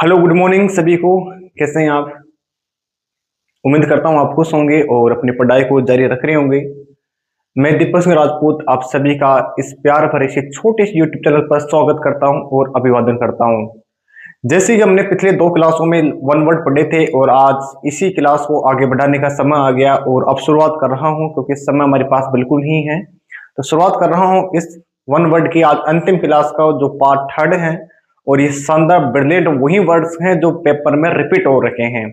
Hello, good morning सभी को। कैसे हैं आप? उम्मीद करता हूँ आप खुश होंगे और अपनी पढ़ाई को जारी रख रहे होंगे। मैं दीपक सिंह राजपूत आप सभी का इस प्यार भरे से छोटे से यूट्यूब चैनल पर स्वागत करता हूँ और अभिवादन करता हूँ। जैसे कि हमने पिछले दो क्लासों में वन वर्ड पढ़े थे और आज इसी क्लास को आगे बढ़ाने का समय आ गया और अब शुरुआत कर रहा हूँ क्योंकि समय हमारे पास बिल्कुल नहीं है। तो शुरुआत कर रहा हूँ इस वन वर्ड की आज अंतिम क्लास का जो पार्ट थर्ड है। और ये शानदार ब्रिलियंट वही वर्ड्स हैं जो पेपर में रिपीट हो रखे हैं।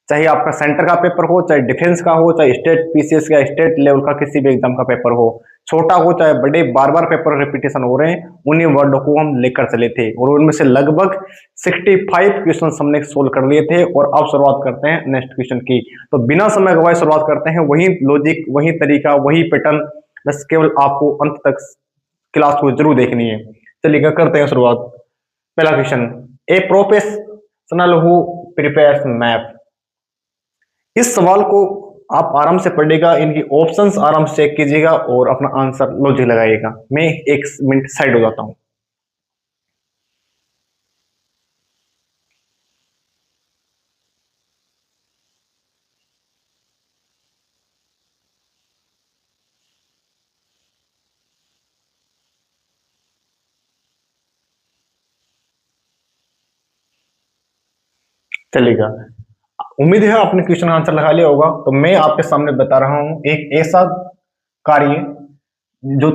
चाहे आपका सेंटर का पेपर हो, चाहे डिफेंस का हो, चाहे स्टेट पीसीएस का स्टेट लेवल का किसी भी एग्जाम का पेपर हो, छोटा हो चाहे बड़े, बार बार पेपर रिपीटेशन हो रहे हैं। उन्हीं वर्डों को हम लेकर चले थे और उनमें से लगभग 65 क्वेश्चन हमने सोल्व कर लिए थे। और अब शुरुआत करते हैं नेक्स्ट क्वेश्चन की। तो बिना समय गवाए शुरुआत करते हैं। वही लॉजिक, वही तरीका, वही पैटर्न, बस केवल आपको अंत तक क्लास को जरूर देखनी है। चलिए करते हैं शुरुआत। पहला question, a professional who prepares map. इस सवाल को आप आराम से पढ़िएगा, इनकी ऑप्शंस आराम से चेक कीजिएगा और अपना आंसर लॉजिक लगाइएगा। मैं 1 मिनट साइड हो जाता हूं। चलिएगा, उम्मीद है आपने क्वेश्चन आंसर लगा लिया होगा। तो मैं आपके सामने बता रहा हूं एक ऐसा कार्य जो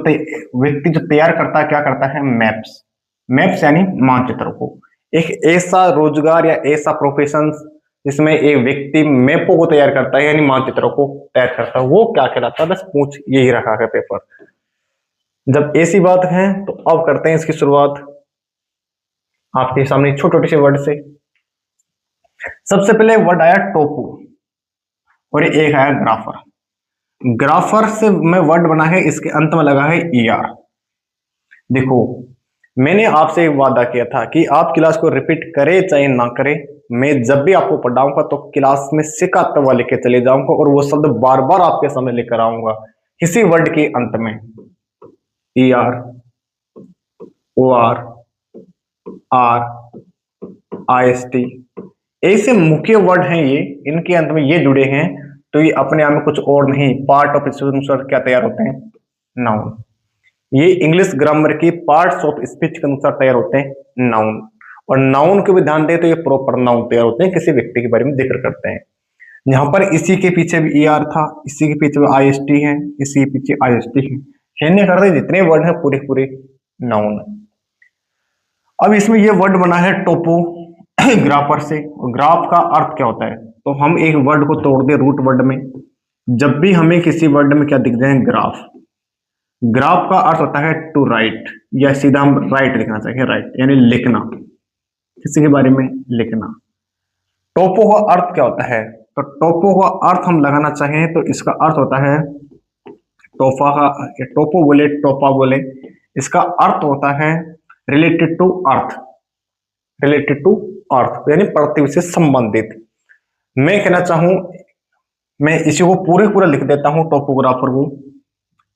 व्यक्ति जो तैयार करता है, क्या करता है, मैप्स। मैप्स यानी मानचित्र को। एक ऐसा रोजगार या ऐसा प्रोफेशन जिसमें एक व्यक्ति मैपों को तैयार करता है यानी मानचित्रों को तैयार करता है, वो क्या कहलाता है? बस पूछ यही रखा है पेपर। जब ऐसी बात है तो अब करते हैं इसकी शुरुआत आपके सामने छोटे छोटे से वर्ड से। सबसे पहले वर्ड आया टोपू और एक आया ग्राफर। ग्राफर से मैं वर्ड बना है, इसके अंत में लगा है ईआर। देखो, मैंने आपसे एक वादा किया था कि आप क्लास को रिपीट करें चाहे ना करें, मैं जब भी आपको पढ़ाऊंगा तो क्लास में सिखाते हुआ लेके चले जाऊंगा और वो शब्द बार बार आपके सामने लेकर आऊंगा इसी वर्ड के अंत में। E R, O R, R, I S T, ऐसे मुख्य वर्ड हैं ये, इनके अंत में ये जुड़े हैं। तो ये अपने आप में कुछ और नहीं, पार्ट ऑफ स्पीच क्या तैयार होते हैं? नाउन। ये इंग्लिश ग्रामर की पार्ट्स ऑफ स्पीच के अनुसार तैयार होते हैं नाउन। और नाउन को भी ध्यान दे तो ये प्रॉपर नाउन तैयार होते हैं, किसी व्यक्ति के बारे में जिक्र करते हैं। यहाँ पर इसी के पीछे भी ई आर था, इसी के पीछे भी आई एस टी है, इसी के पीछे आई एस टी है। कहने करते जितने वर्ड है पूरे पूरे नाउन। अब इसमें ये वर्ड बना है टोपो ग्राफर से। ग्राफ का अर्थ क्या होता है? तो हम एक वर्ड को तोड़ दे रूट वर्ड में। जब भी हमें किसी वर्ड में क्या दिख जाए, ग्राफ। ग्राफ का अर्थ होता है टू राइट, या सीधा हम राइट लिखना चाहिए, राइट यानी लिखना, किसी के बारे में लिखना। टोपो का अर्थ क्या होता है? तो टोपो का अर्थ हम लगाना चाहें तो इसका अर्थ होता है टोफा का, टोपो बोले, टोपा बोले, इसका अर्थ होता है related to earth. Related to earth यानी पृथ्वी से संबंधित। मैं कहना चाहूं, मैं इसी को पूरे पूरा लिख देता हूं टोपोग्राफर को।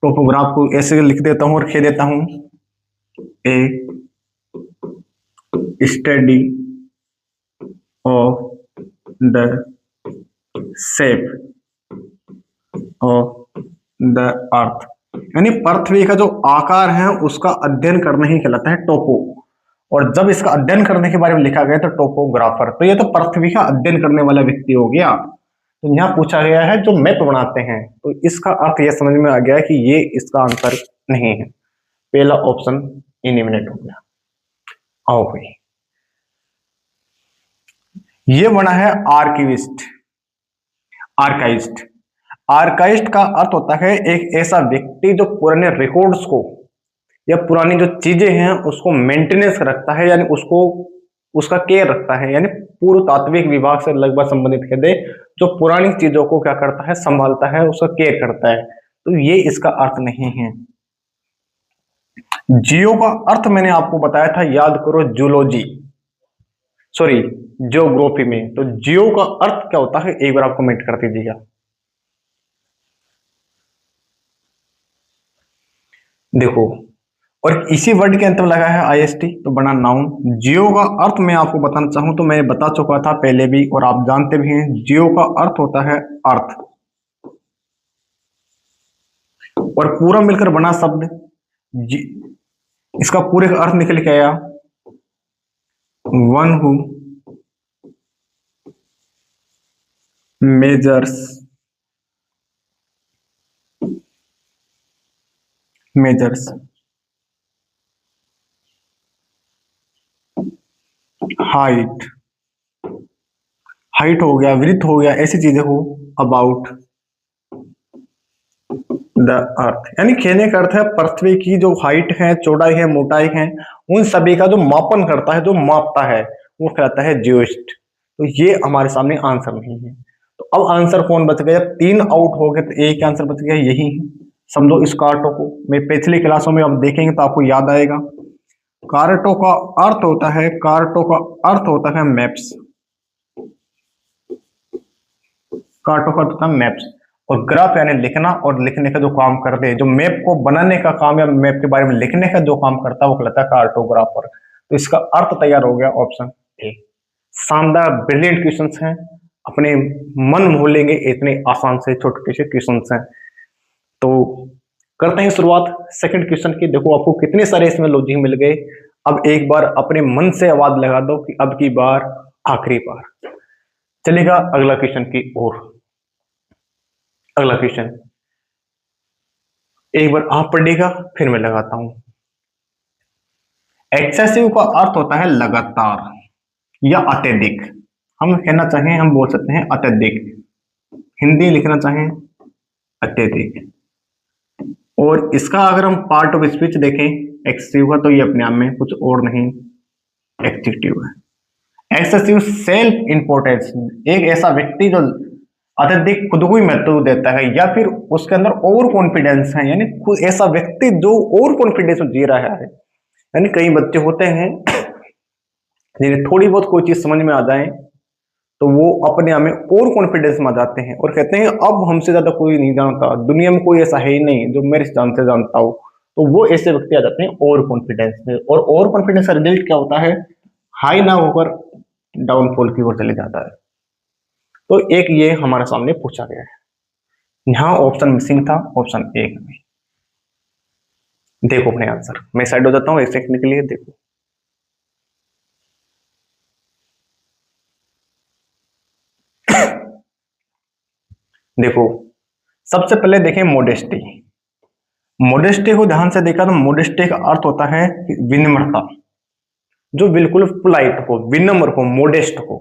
टोपोग्राफ को ऐसे लिख देता हूं और कह देता हूं a study of the shape of the earth, यानी पृथ्वी का जो आकार है उसका अध्ययन करना ही कहलाता है टोपो। और जब इसका अध्ययन करने के बारे में लिखा गया तो टोपोग्राफर, तो ये तो पृथ्वी का अध्ययन करने वाला व्यक्ति हो गया। तो यहाँ पूछा गया है जो मैप बनाते हैं, तो इसका अर्थ यह समझ में आ गया कि ये इसका आंसर नहीं है। पहला ऑप्शन इलिमिनेट हो गया। आओ भाई, ये बना है आर्किविस्ट। आर्काइस्ट। आर्काइस्ट का अर्थ होता है एक ऐसा व्यक्ति जो पुराने रिकॉर्ड्स को या पुरानी जो चीजें हैं उसको मेंटेनेंस रखता है, यानी उसको उसका केयर रखता है, यानी पूर्व तात्विक विभाग से लगभग संबंधित कह दे, जो पुरानी चीजों को क्या करता है, संभालता है, उसका केयर करता है। तो ये इसका अर्थ नहीं है। जियो का अर्थ मैंने आपको बताया था, याद करो, जूलॉजी, सॉरी जियोग्राफी में। तो जियो का अर्थ क्या होता है एक बार आप कमेंट कर दीजिएगा। देखो, और इसी वर्ड के अंत में लगा है आईएसटी तो बना नाउन। जियो का अर्थ मैं आपको बताना चाहूं तो मैंने बता चुका था पहले भी और आप जानते भी हैं, जियो का अर्थ होता है अर्थ, और पूरा मिलकर बना शब्द इसका पूरे का अर्थ निकल के आया one who measures measures height, height हो गया, विड्थ हो गया, ऐसी चीजें हो अबाउट द अर्थ, यानी कहने का अर्थ है पृथ्वी की जो हाइट है, चौड़ाई है, मोटाई है, उन सभी का जो मापन करता है, जो मापता है, वो कहलाता है जियोइस्ट। तो ये हमारे सामने आंसर नहीं है। तो अब आंसर कौन बच गया? जब 3 आउट हो गए तो एक आंसर बच गया, यही है। समझो इस कार्टो को, मैं पिछली क्लासों में अब देखेंगे तो आपको याद आएगा। कार्टो का अर्थ होता है, कार्टो का अर्थ होता है मैप्स, कार्टो का अर्थ होता है मैप्स, और ग्राफ यानी लिखना, और लिखने का जो काम करते हैं, जो मैप को बनाने का काम या मैप के बारे में लिखने का जो काम करता है वो कहलाता है कार्टोग्राफर। तो इसका अर्थ तैयार हो गया ऑप्शन ए। शानदार ब्रिलियंट क्वेश्चंस हैं, अपने मन मोह लेंगे, इतने आसान से छोटे से क्वेश्चंस हैं। तो करते हैं शुरुआत सेकंड क्वेश्चन की। देखो आपको कितने सारे इसमें लॉजिक मिल गए। अब एक बार अपने मन से आवाज लगा दो कि अब की बार आखिरी बार। चलेगा अगला क्वेश्चन की ओर। अगला क्वेश्चन एक बार आप पढ़िएगा फिर मैं लगाता हूं। एक्सेसिव का अर्थ होता है लगातार या अत्यधिक। हम कहना चाहें, हम बोल सकते हैं अत्यधिक, हिंदी लिखना चाहें अत्यधिक। और इसका अगर हम पार्ट ऑफ स्पीच देखें एक्सेसिव का, तो ये अपने आप में कुछ और नहीं एडजेक्टिव है। एक्सेसिव सेल्फ इंपोर्टेंस, एक ऐसा व्यक्ति जो अत्यधिक खुद को ही महत्व देता है, या फिर उसके अंदर ओवर कॉन्फिडेंस है, यानी खुद ऐसा व्यक्ति जो ओवर कॉन्फिडेंस जी रहा है। यानी कई बच्चे होते हैं जिन्हें थोड़ी बहुत कोई चीज समझ में आ जाए तो वो अपने आप में ओवर कॉन्फिडेंस में आ जाते हैं और कहते हैं अब हमसे ज्यादा कोई नहीं जानता, दुनिया में कोई ऐसा है ही नहीं जो मेरे जान से जानता हो। तो वो ऐसे व्यक्ति आ जाते हैं ओवर कॉन्फिडेंस में, और ओवर कॉन्फिडेंस का रिजल्ट क्या होता है? हाई ना होकर डाउनफॉल की ओर चले जाता है। तो एक ये हमारे सामने पूछा गया है, यहां ऑप्शन मिसिंग था, ऑप्शन ए में। देखो अपने आंसर, मैं साइड हो जाता हूं एक सेकंड के लिए। देखो देखो सबसे पहले देखें मोडेस्टी। मोडेस्टी को ध्यान से देखा तो मोडेस्टी का अर्थ होता है विनम्रता, जो बिल्कुल पोलाइट हो, विनम्र हो, मोडेस्ट हो,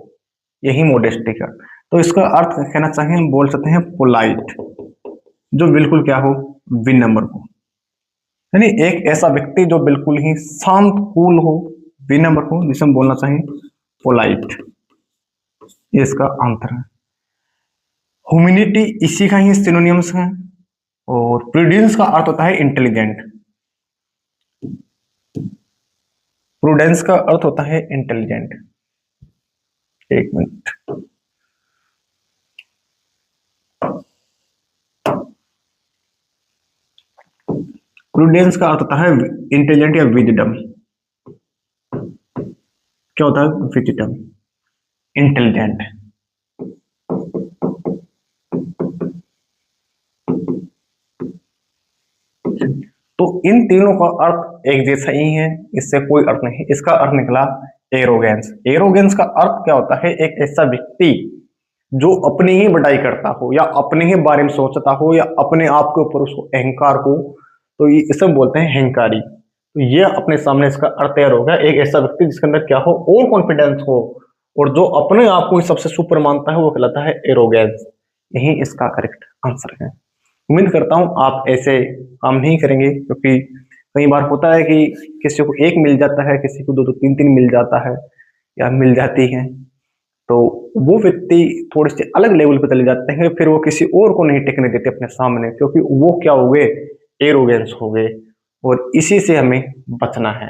यही मोडेस्टी का। तो इसका अर्थ कहना चाहिए, हम बोल सकते हैं पोलाइट, जो बिल्कुल क्या हो, विनम्र हो। यानी एक ऐसा व्यक्ति जो बिल्कुल ही शांत, कूल हो, विनम्र हो, जिसे हम बोलना चाहिए पोलाइट। ये इसका आंसर है। ह्यूमिनिटी इसी का ही सिनोनिम्स है। और प्रूडेंस का अर्थ होता है इंटेलिजेंट, प्रूडेंस का अर्थ होता है इंटेलिजेंट। एक मिनट, प्रूडेंस का अर्थ होता है इंटेलिजेंट या विजडम। क्या होता है? Wisdom, intelligent. तो इन तीनों का अर्थ एक जैसा ही है, इससे कोई अर्थ नहीं। इसका अर्थ निकला एरोगेंस। एरोगेंस का अर्थ क्या होता है? एक ऐसा व्यक्ति जो अपनी ही बड़ाई करता हो, या अपने ही बारे में सोचता हो, या अपने आप के ऊपर उसको अहंकार हो, तो ये इसे बोलते हैं अहंकारी। तो ये अपने सामने इसका अर्थ तैयार हो गया, एक ऐसा व्यक्ति जिसके अंदर क्या हो, ओवर कॉन्फिडेंस हो, और जो अपने आप को ही सबसे सुपर मानता है वो कहलाता है एरोगेंस। यही इसका करेक्ट आंसर है। उम्मीद करता हूं आप ऐसे काम नहीं करेंगे, क्योंकि कई बार होता है कि किसी को एक मिल जाता है, किसी को दो दो तीन तीन मिल जाता है या मिल जाती है, तो वो व्यक्ति थोड़े से अलग लेवल पर चले जाते हैं, फिर वो किसी और को नहीं टिकने देते अपने सामने, क्योंकि वो क्या हो गए, एरोगेंस हो गए। और इसी से हमें बचना है।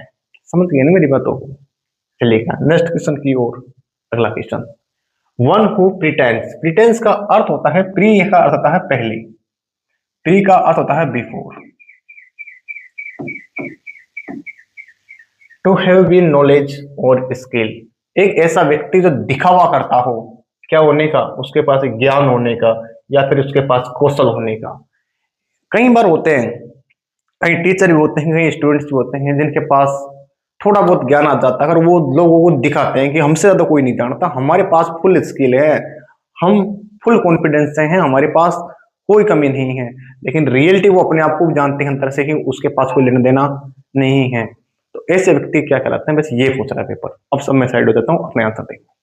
समझ गए ना मेरी बातों को? चलिएगा नेक्स्ट क्वेश्चन की ओर। अगला question, one who pretence. Pretence का अर्थ होता है, प्री का अर्थ होता है पहले, प्री का अर्थ होता है before. To have been knowledge और स्किल, एक ऐसा व्यक्ति जो दिखावा करता हो क्या होने का, उसके पास ज्ञान होने का या फिर उसके पास कौशल होने का। कई बार होते हैं, कई टीचर भी होते हैं, कई स्टूडेंट्स भी होते हैं जिनके पास थोड़ा बहुत ज्ञान आ जाता है, अगर वो लोगों को दिखाते हैं कि हमसे ज्यादा कोई नहीं जानता, हमारे पास फुल स्किल है, हम फुल कॉन्फिडेंस से हैं, हमारे पास कोई कमी नहीं है, लेकिन रियलिटी वो अपने आप को भी जानते हैं अंदर से कि उसके पास कोई लेना देना नहीं है। तो ऐसे व्यक्ति क्या कहलाते हैं, बस ये पूछ रहा है पेपर। अब सब मैं साइड हो जाता हूँ, अपने आंसर देखो।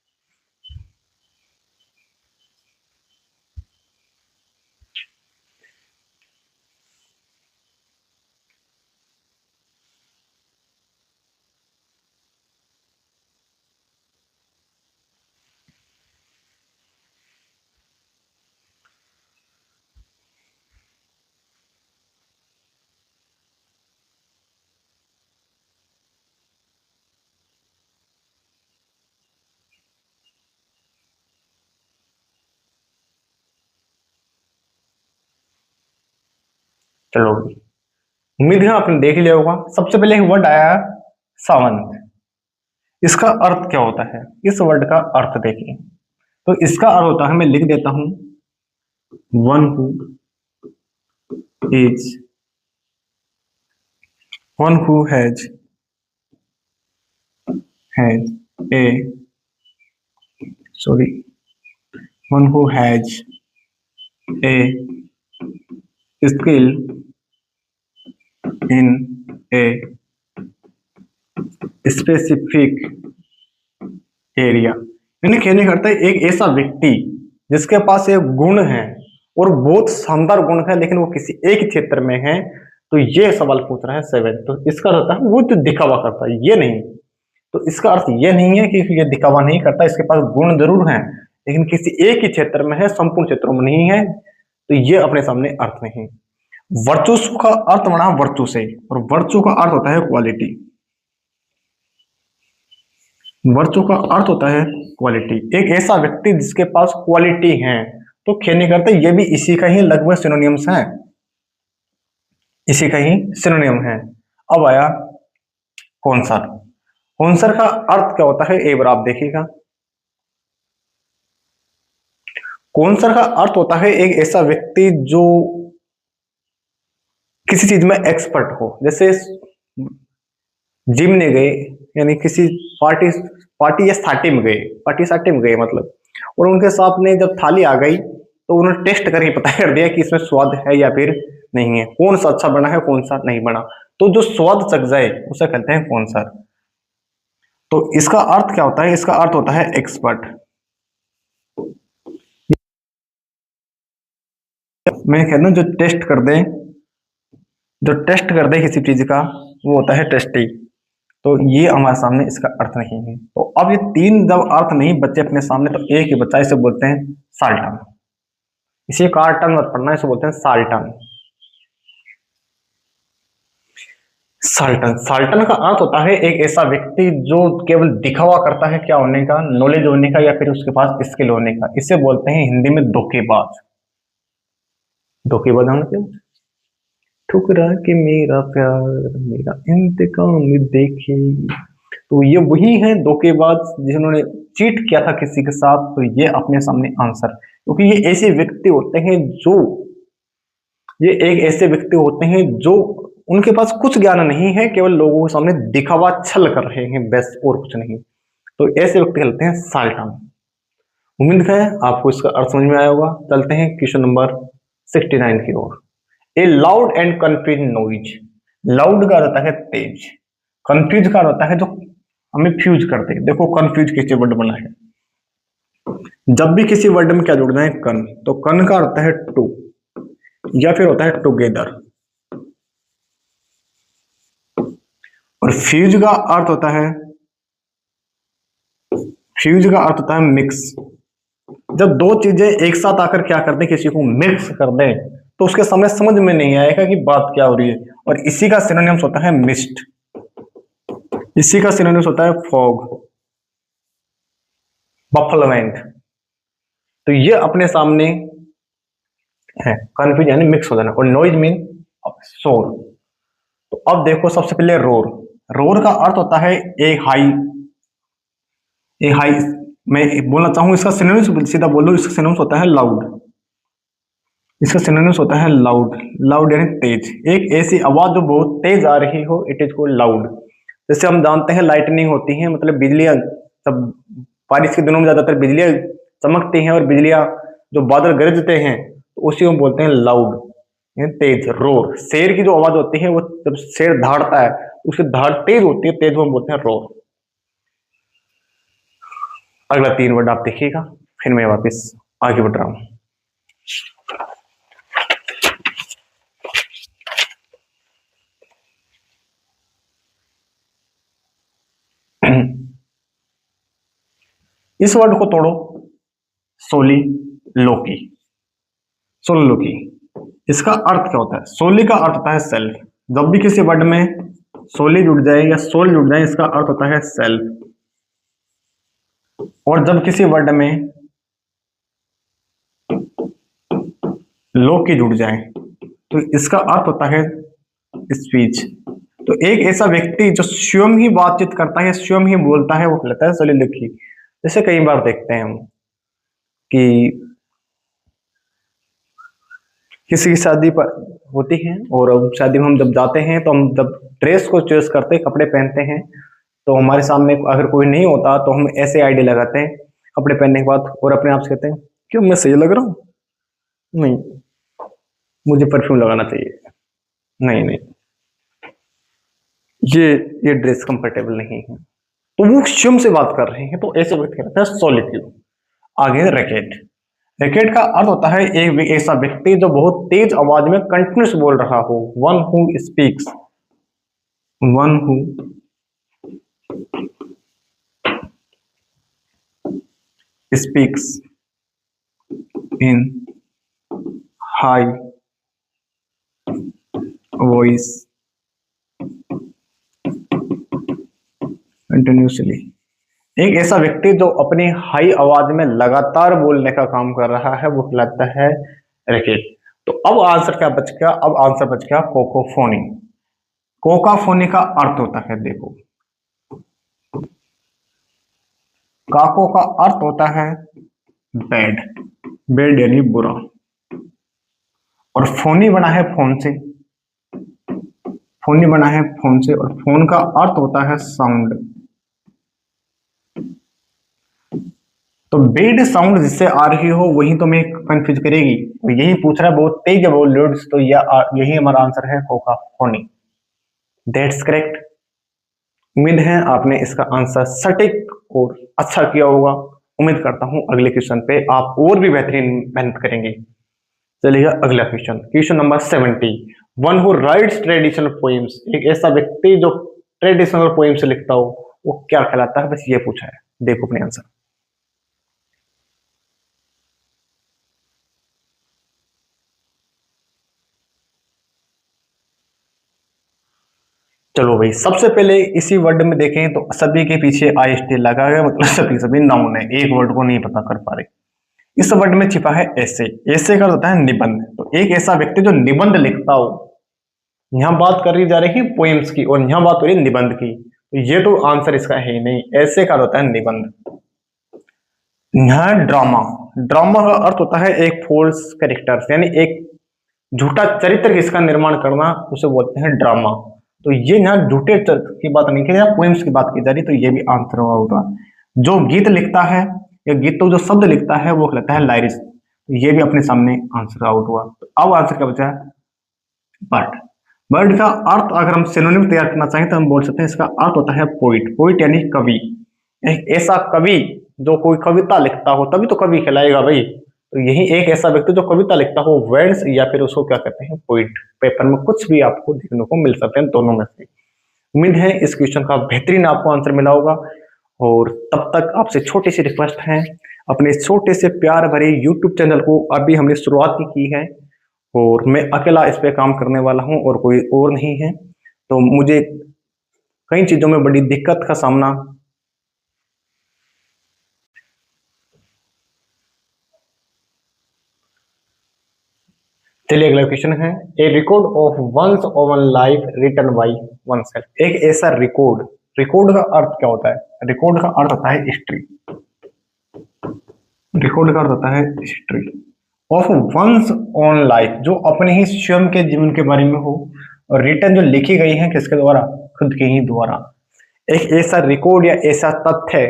चलो, उम्मीद है आपने देख लिया होगा। सबसे पहले एक वर्ड आया सावंत, इसका अर्थ क्या होता है, इस वर्ड का अर्थ देखिए। तो इसका अर्थ होता है, मैं लिख देता हूं, one who is, one who has a, sorry, one who has a skill in a specific area. यानी कहने का अर्थ है एक ऐसा व्यक्ति जिसके पास एक गुण है और बहुत शानदार गुण है, लेकिन वो किसी एक क्षेत्र में है। तो ये सवाल पूछ रहा है सेवन। तो इसका अर्थ है वो जो दिखावा करता है, ये नहीं। तो इसका अर्थ ये नहीं है कि ये दिखावा नहीं करता, इसके पास गुण जरूर है, लेकिन किसी एक ही क्षेत्र में है, संपूर्ण क्षेत्रों में नहीं है। तो ये अपने सामने अर्थ नहीं। वर्चुस का अर्थ बना वर्चु से, और वर्चु का अर्थ होता है क्वालिटी। वर्चु का अर्थ होता है क्वालिटी, एक ऐसा व्यक्ति जिसके पास क्वालिटी है। तो कहने करते ये भी इसी का ही लगभग सिनोनिम्स है, इसी का ही सिनोनिम है। अब आया कौनसर। कौनसर का अर्थ क्या होता है, एक बार आप देखिएगा। कौनसर का अर्थ होता है एक ऐसा व्यक्ति जो किसी चीज में एक्सपर्ट हो। जैसे जिम ने गए, यानी किसी पार्टी या साटी में गए, मतलब, और उनके सामने जब थाली आ गई तो उन्होंने टेस्ट करके पता कर दिया कि इसमें स्वाद है या फिर नहीं है, कौन सा अच्छा बना है कौन सा नहीं बना। तो जो स्वाद चख जाए उसे कहते हैं कौनसर। तो इसका अर्थ क्या होता है, इसका अर्थ होता है एक्सपर्ट। मैं कहता हूं जो टेस्ट कर दे किसी चीज का, वो होता है टेस्टी। तो ये हमारे सामने इसका अर्थ नहीं है। तो अब ये तीन जब अर्थ नहीं बचे अपने सामने, तो एक ही बच्चा, इसे बोलते हैं साल्टन। इसे कार्टन मत पढ़ना, इसे बोलते हैं साल्टन। साल्टन का अर्थ होता है एक ऐसा व्यक्ति जो केवल दिखावा करता है क्या होने का, नॉलेज होने का या फिर उसके पास स्किल होने का। इसे बोलते हैं हिंदी में धोखेबाज। धोखेबाज होना क्या, ठुकरा के मेरा प्यार मेरा इंतकाम देखे। तो ये वही है धोखेबाज जिन्होंने चीट किया था किसी के साथ। तो ये अपने सामने आंसर, क्योंकि ये ऐसे व्यक्ति होते हैं जो उनके पास कुछ ज्ञान नहीं है, केवल लोगों के सामने दिखावा छल कर रहे हैं, बस और कुछ नहीं। तो ऐसे व्यक्ति कहते हैं साल्टन। उम्मीद है आपको इसका अर्थ समझ में आया होगा। चलते हैं क्वेश्चन नंबर 69 की ओर। A loud and confuse noise. Loud का होता है तेज, कंफ्यूज का होता है जो हमें फ्यूज करते हैं। देखो कंफ्यूज किससे वर्ड बना है, जब भी किसी वर्ड में क्या जोड़ना है, कन। तो कन का होता है टू या फिर होता है टुगेदर। और फ्यूज का अर्थ होता है मिक्स। जब दो चीजें एक साथ आकर क्या कर दें, किसी को मिक्स कर दें, तो उसके सामने समझ में नहीं आएगा कि बात क्या हो रही है। और इसी का सिनोनिम्स होता है मिस्ट, इसी का सिनोनिम्स होता है फॉग, बफलमेंट। तो ये अपने सामने है कंफ्यूज यानी मिक्स हो जाना। और नॉइज मीन शोर। तो अब देखो सबसे पहले रोर। रोर का अर्थ होता है ए हाई, ए हाई। मैं बोलना चाहूँ इसका सिनोनिम्स सीधा बोल दो, इसका सिनोनिम्स होता है लाउड। इसका सिनोनिम्स होता है लाउड। लाउड यानी तेज, एक ऐसी आवाज जो बहुत तेज आ रही हो, इट इज कॉल्ड लाउड। जैसे हम जानते हैं लाइटनिंग होती है, मतलब बिजलियां, सब बारिश के दिनों में ज्यादातर बिजलियां चमकती हैं और बिजलियां जो बादल गरजते हैं, तो उसी को बोलते हैं लाउड, यानी तेज। रोर, शेर की जो आवाज होती है, वो जब शेर दहाड़ता है उसकी दहाड़ तेज होती है, तेज को हम बोलते हैं रोर। अगला 3 वर्ड आप देखिएगा, फिर मैं वापस आगे बढ़ रहा हूँ। इस वर्ड को तोड़ो, सोली लोकी। सोलिलोकी, इसका अर्थ क्या होता है? सोली का अर्थ होता है सेल्फ। जब भी किसी वर्ड में सोली जुड़ जाए या सोल जुड़ जाए, इसका अर्थ होता है सेल्फ। और जब किसी वर्ड में लोकी जुड़ जाए, तो इसका अर्थ होता है स्पीच। तो एक ऐसा व्यक्ति जो स्वयं ही बातचीत करता है, स्वयं ही बोलता है, वो कहलाता है सोलिलोकी। जैसे कई बार देखते हैं हम कि किसी की शादी पर होती है, और शादी में हम जब जाते हैं, तो हम जब ड्रेस को चॉइस करते हैं, कपड़े पहनते हैं, तो हमारे सामने अगर कोई नहीं होता तो हम ऐसे आइडिया लगाते हैं कपड़े पहनने के बाद, और अपने आप से कहते हैं क्यों मैं सही लग रहा हूँ? नहीं, मुझे परफ्यूम लगाना चाहिए। नहीं नहीं, ये ये ड्रेस कंफर्टेबल नहीं है। तो वो स्वयं से बात कर रहे हैं, तो ऐसे व्यक्ति कहते हैं सॉलिट्यूड। आगे रैकेट। रैकेट का अर्थ होता है एक ऐसा व्यक्ति जो बहुत तेज आवाज में कंटिन्यूस बोल रहा हो। One who speaks, one who speaks in high voice continuously. एक ऐसा व्यक्ति जो अपनी हाई आवाज में लगातार बोलने का काम कर रहा है, वो कहलाता है रैकेट। तो अब आंसर क्या बच गया? अब आंसर बच गया कोकोफोनी। कोकाफोनी का अर्थ होता है, देखो, काको का अर्थ होता है बैड, बैड यानी बुरा, और फोनी बना है फोन से, फोनी बना है फोन से, और फोन का अर्थ होता है साउंड। तो बेड साउंड जिससे आ रही हो वही तो मैं कंफ्यूज करेगी। तो यही पूछ रहा है बहुत तेज है बहुत लूड्स, तो यही हमारा आंसर है कोकाफोनी। That's correct. उम्मीद है आपने इसका आंसर सटीक और अच्छा किया होगा। उम्मीद करता हूं अगले क्वेश्चन पे आप और भी बेहतरीन मेहनत करेंगे। चलिए अगला question, question number 70। One who rights traditional poems, एक ऐसा व्यक्ति जो ट्रेडिशनल पोएम्स लिखता हो, वो क्या कहलाता है? बस ये पूछा है, देखो अपने आंसर। चलो भाई, सबसे पहले इसी वर्ड में देखें तो सभी के पीछे आई स्टिल लगा है, मतलब सभी सभी नाउन है, एक वर्ड को नहीं पता कर पा रहे। इस वर्ड में छिपा है ऐसे। ऐसे का होता है निबंध। तो एक ऐसा व्यक्ति जो निबंध लिखता हो, यहाँ बात करी जा रही है पोएम्स की और यहाँ बात हो रही है निबंध की, तो ये तो आंसर इसका है ही नहीं। ऐसे का होता है निबंध। यहाँ ड्रामा। ड्रामा का अर्थ होता है एक फोल्स कैरेक्टर, यानी एक झूठा चरित्र जिसका निर्माण करना, उसे बोलते हैं ड्रामा। तो ये यहाँ झूठे चरित्र की बात नहीं की, यहाँ पोएम्स की बात की जा रही, तो ये भी आंसर होगा। जो गीत लिखता है या गीतों जो शब्द लिखता है वो कहलाता है लाइरिस्ट। तो ये भी अपने सामने आंसर आउट हुआ। तो अब आंसर क्या बचा? बर्ड। बर्ड का अर्थ अगर हम सिनोनिम तैयार करना चाहें तो हम बोल सकते हैं इसका अर्थ होता है पोइट। पोइट यानी कवि। एक ऐसा कवि जो कोई कविता लिखता हो, तभी तो कवि कहलाएगा भाई। तो यही एक ऐसा व्यक्ति जो कविता लिखता हो, वर्ड्स, या फिर उसको क्या कहते हैं, पोइट। पेपर में कुछ भी आपको देखने को मिल सकते हैं दोनों में से। उम्मीद है इस क्वेश्चन का बेहतरीन आपको आंसर मिला होगा। और तब तक आपसे छोटी सी रिक्वेस्ट है, अपने छोटे से प्यार भरे यूट्यूब चैनल को अभी हमने शुरुआत ही की है, और मैं अकेला इस पे काम करने वाला हूं और कोई और नहीं है। तो मुझे कई चीजों में बड़ी दिक्कत का सामना चलिए अगला क्वेश्चन है, a record of one's own life written by oneself. एक ऐसा रिकॉर्ड, रिकॉर्ड का अर्थ क्या होता है? रिकॉर्ड का अर्थ होता है हिस्ट्री। रिकॉर्ड का अर्थ होता है history of one's own life, जो अपने ही स्वयं के जीवन के बारे में हो, और रिटन जो लिखी गई है किसके द्वारा? खुद के ही द्वारा। एक ऐसा रिकॉर्ड या ऐसा तथ्य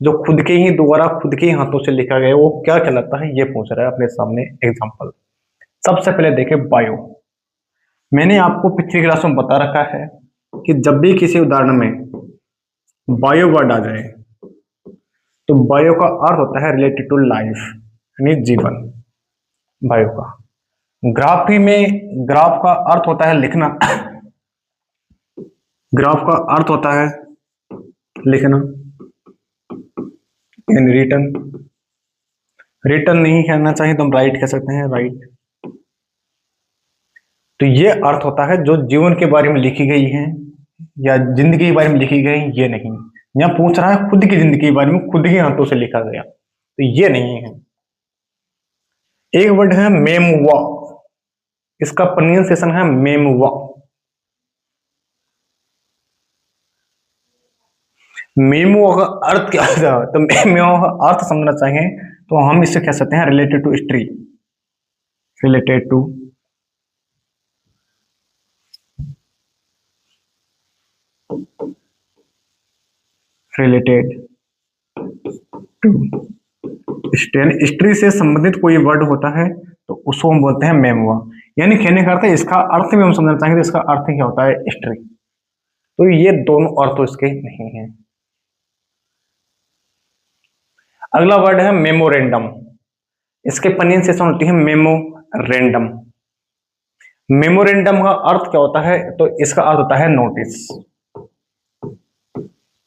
जो खुद के ही द्वारा, खुद के ही हाथों से लिखा गया, वो क्या कहलाता है? ये पूछ रहा है अपने सामने एग्जांपल। सबसे पहले देखें बायो। मैंने आपको पिछली क्लास में बता रखा है कि जब भी किसी उदाहरण में बायो वर्ड आ जाए तो बायो का अर्थ होता है रिलेटेड टू लाइफ, यानी जीवन। बायो का ग्राफी में, ग्राफ का अर्थ होता है लिखना। ग्राफ का अर्थ होता है लिखना, यानी रिटन। रिटन नहीं कहना चाहिए तो हम राइट कह सकते हैं, राइट। तो ये अर्थ होता है जो जीवन के बारे में लिखी गई है या जिंदगी के बारे में लिखी गई, ये नहीं। यहाँ पूछ रहा है खुद की जिंदगी के बारे में, खुद ही हाथों से लिखा गया, तो ये नहीं है। एक वर्ड है मेमुआ, इसका प्रोनाउंसिएशन है मेमुआ। मेमुआ का अर्थ क्या है? तो मेमुआ का अर्थ समझना चाहिए तो हम इसे कह सकते हैं related to history, related to related to history से संबंधित कोई वर्ड होता है तो उसको हम बोलते हैं मेमुआ। यानी कहने का अर्थ है, इसका अर्थ भी हम समझना चाहेंगे तो इसका अर्थ क्या होता है? हिस्ट्री। तो ये दोनों अर्थ तो इसके नहीं है। अगला वर्ड है मेमोरेंडम। इसके प्रोनाउंसिएशन होती है मेमोरेंडम। मेमोरेंडम का अर्थ क्या होता है? तो इसका अर्थ होता है नोटिस।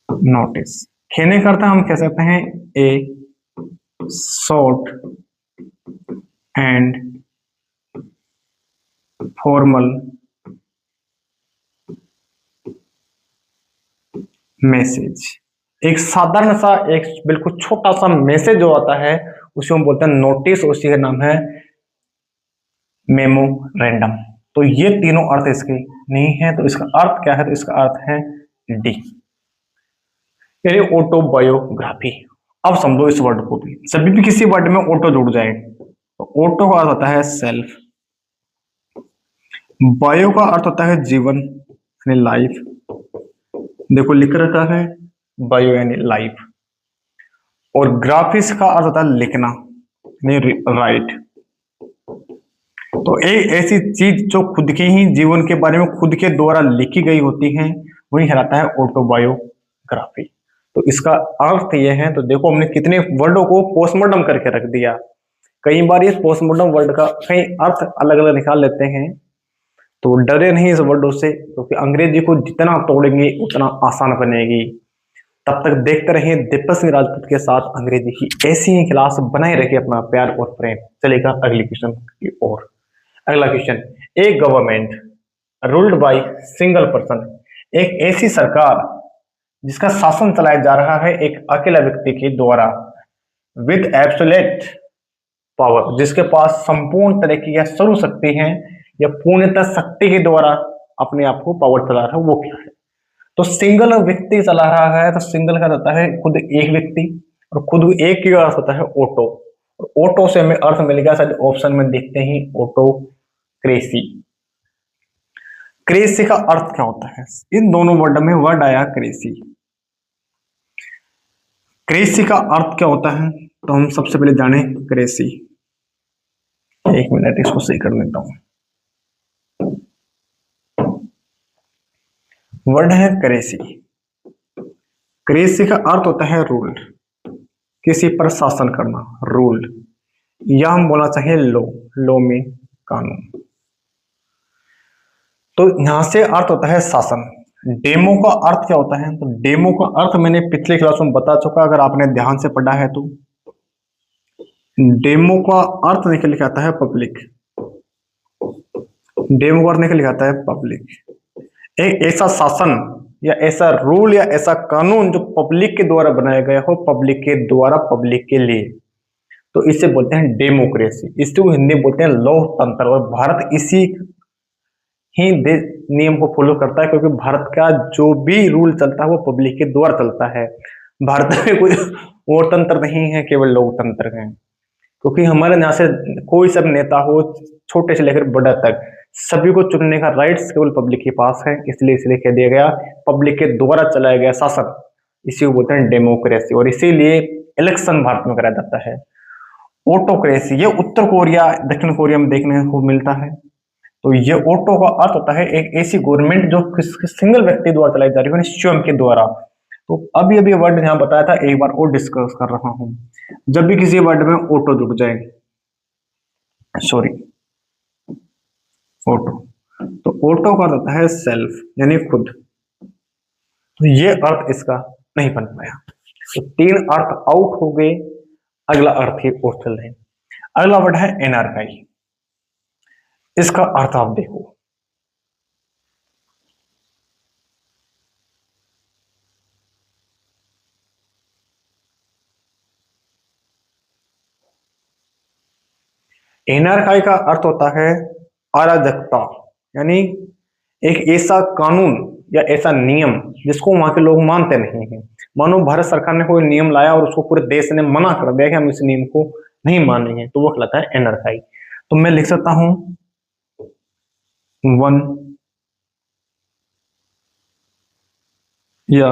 नोटिस कहने का अर्थ हम कह सकते हैं ए शॉर्ट एंड फॉर्मल मैसेज। एक साधारण सा, एक बिल्कुल छोटा सा मैसेज जो आता है उसे हम बोलते हैं नोटिस, उसी का नाम है मेमोरेंडम। तो ये तीनों अर्थ इसके नहीं है, तो इसका अर्थ क्या है? तो इसका अर्थ है डी, यानी ऑटोबायोग्राफी। अब समझो इस वर्ड को भी, सभी भी किसी वर्ड में ऑटो जुड़ जाए तो ऑटो का अर्थ होता है सेल्फ, बायो का अर्थ होता है जीवन यानी लाइफ, देखो लिख रखा है बायो यानी लाइफ, और ग्राफिक्स का अर्थ होता है लिखना यानी राइट। तो एक ऐसी चीज जो खुद के ही जीवन के बारे में खुद के द्वारा लिखी गई होती है वही कहलाता है ऑटोबायोग्राफी। तो इसका अर्थ यह है, तो देखो हमने कितने वर्डों को पोस्टमार्टम करके रख दिया। कई बार इस पोस्टमार्टम वर्ड का कई अर्थ अलग अलग निकाल लेते हैं, तो डरे नहीं इस वर्डों से, क्योंकि अंग्रेजी को जितना तोड़ेंगे उतना आसान बनेगी। तब तक देखते रहिए दीपक सिंह राजपूत के साथ अंग्रेजी की ऐसी ही क्लास बनाए रखिए अपना प्यार और प्रेम। चलेगा अगली क्वेश्चन की ओर। अगला question, A government ruled by single person. एक ऐसी सरकार जिसका शासन चलाया जा रहा है एक अकेला व्यक्ति के द्वारा, विद एब्सोल्यूट पावर, जिसके पास संपूर्ण तरह की या सर्व शक्ति है या पूर्णतः शक्ति के द्वारा अपने आप को पावर चला रहा है, वो क्या है? तो सिंगल व्यक्ति चला रहा है, तो सिंगल का रहता है खुद एक व्यक्ति, और खुद एक की अर्थ होता है ऑटो, और ऑटो से हमें अर्थ मिल गया शायद ऑप्शन में देखते ही ऑटोक्रेसी। क्रेसी का अर्थ क्या होता है? इन दोनों वर्ड में वर्ड आया क्रेसी। क्रेसी का अर्थ क्या होता है? तो हम सबसे पहले जाने क्रेसी। एक मिनट इसको सही कर लेता हूं। वर्ड है क्रेसी। क्रेसी का अर्थ होता है रूल, किसी पर शासन करना, रूल, या हम बोलना चाहिए लो, लो में कानून। तो यहां से अर्थ होता है शासन। डेमो का अर्थ क्या होता है? तो डेमो का अर्थ मैंने पिछले क्लास में बता चुका, अगर आपने ध्यान से पढ़ा है तो। डेमो का अर्थ निकल के आता है पब्लिक। डेमो का अर्थ निकल के आता है पब्लिक। एक ऐसा शासन या ऐसा रूल या ऐसा कानून जो पब्लिक के द्वारा बनाया गया हो, पब्लिक के द्वारा, पब्लिक के लिए, तो इसे बोलते हैं डेमोक्रेसी, इसको हिंदी में बोलते हैं लोकतंत्र। और भारत इसी ही नियम को फॉलो करता है, क्योंकि भारत का जो भी रूल चलता है वो पब्लिक के द्वारा चलता है। भारत में कोई और तंत्र नहीं है, केवल लोकतंत्र है। क्योंकि हमारे यहाँ से कोई सब नेता हो, छोटे से लेकर बड़ा तक, सभी को चुनने का राइट्स केवल पब्लिक के पास है। इसलिए कह दिया गया पब्लिक के द्वारा चलाया गया शासन, इसी को बोलते हैं डेमोक्रेसी। और इसीलिए इलेक्शन भारत में कराया जाता है। ऑटोक्रेसी, ये उत्तर कोरिया, दक्षिण कोरिया में देखने को मिलता है। तो ये ऑटो का अर्थ होता है एक ऐसी गवर्नमेंट जो सिंगल व्यक्ति द्वारा चलाई जा रही है, स्वयं के द्वारा। तो अभी अभी वर्ड यहाँ बताया था, एक बार और डिस्कस कर रहा हूं। जब भी किसी वर्ड में ऑटो जुड़ जाए, सॉरी ऑटो, तो ऑटो का अर्थ होता है सेल्फ, यानी खुद। तो ये अर्थ इसका नहीं बन पाया। तो 3 अर्थ आउट हो गए। अगला अर्थ ही और चल रहे। अगला वर्ड है एनार्काई। इसका अर्थ आप देखो, एनार्काई का अर्थ होता है अराजकता, यानी एक ऐसा कानून या ऐसा नियम जिसको वहां के लोग मानते नहीं हैं। मानो भारत सरकार ने कोई नियम लाया और उसको पूरे देश ने मना कर दिया कि हम इस नियम को नहीं मानेंगे, तो वो कहलाता है एनार्काई। तो मैं लिख सकता हूं 1 या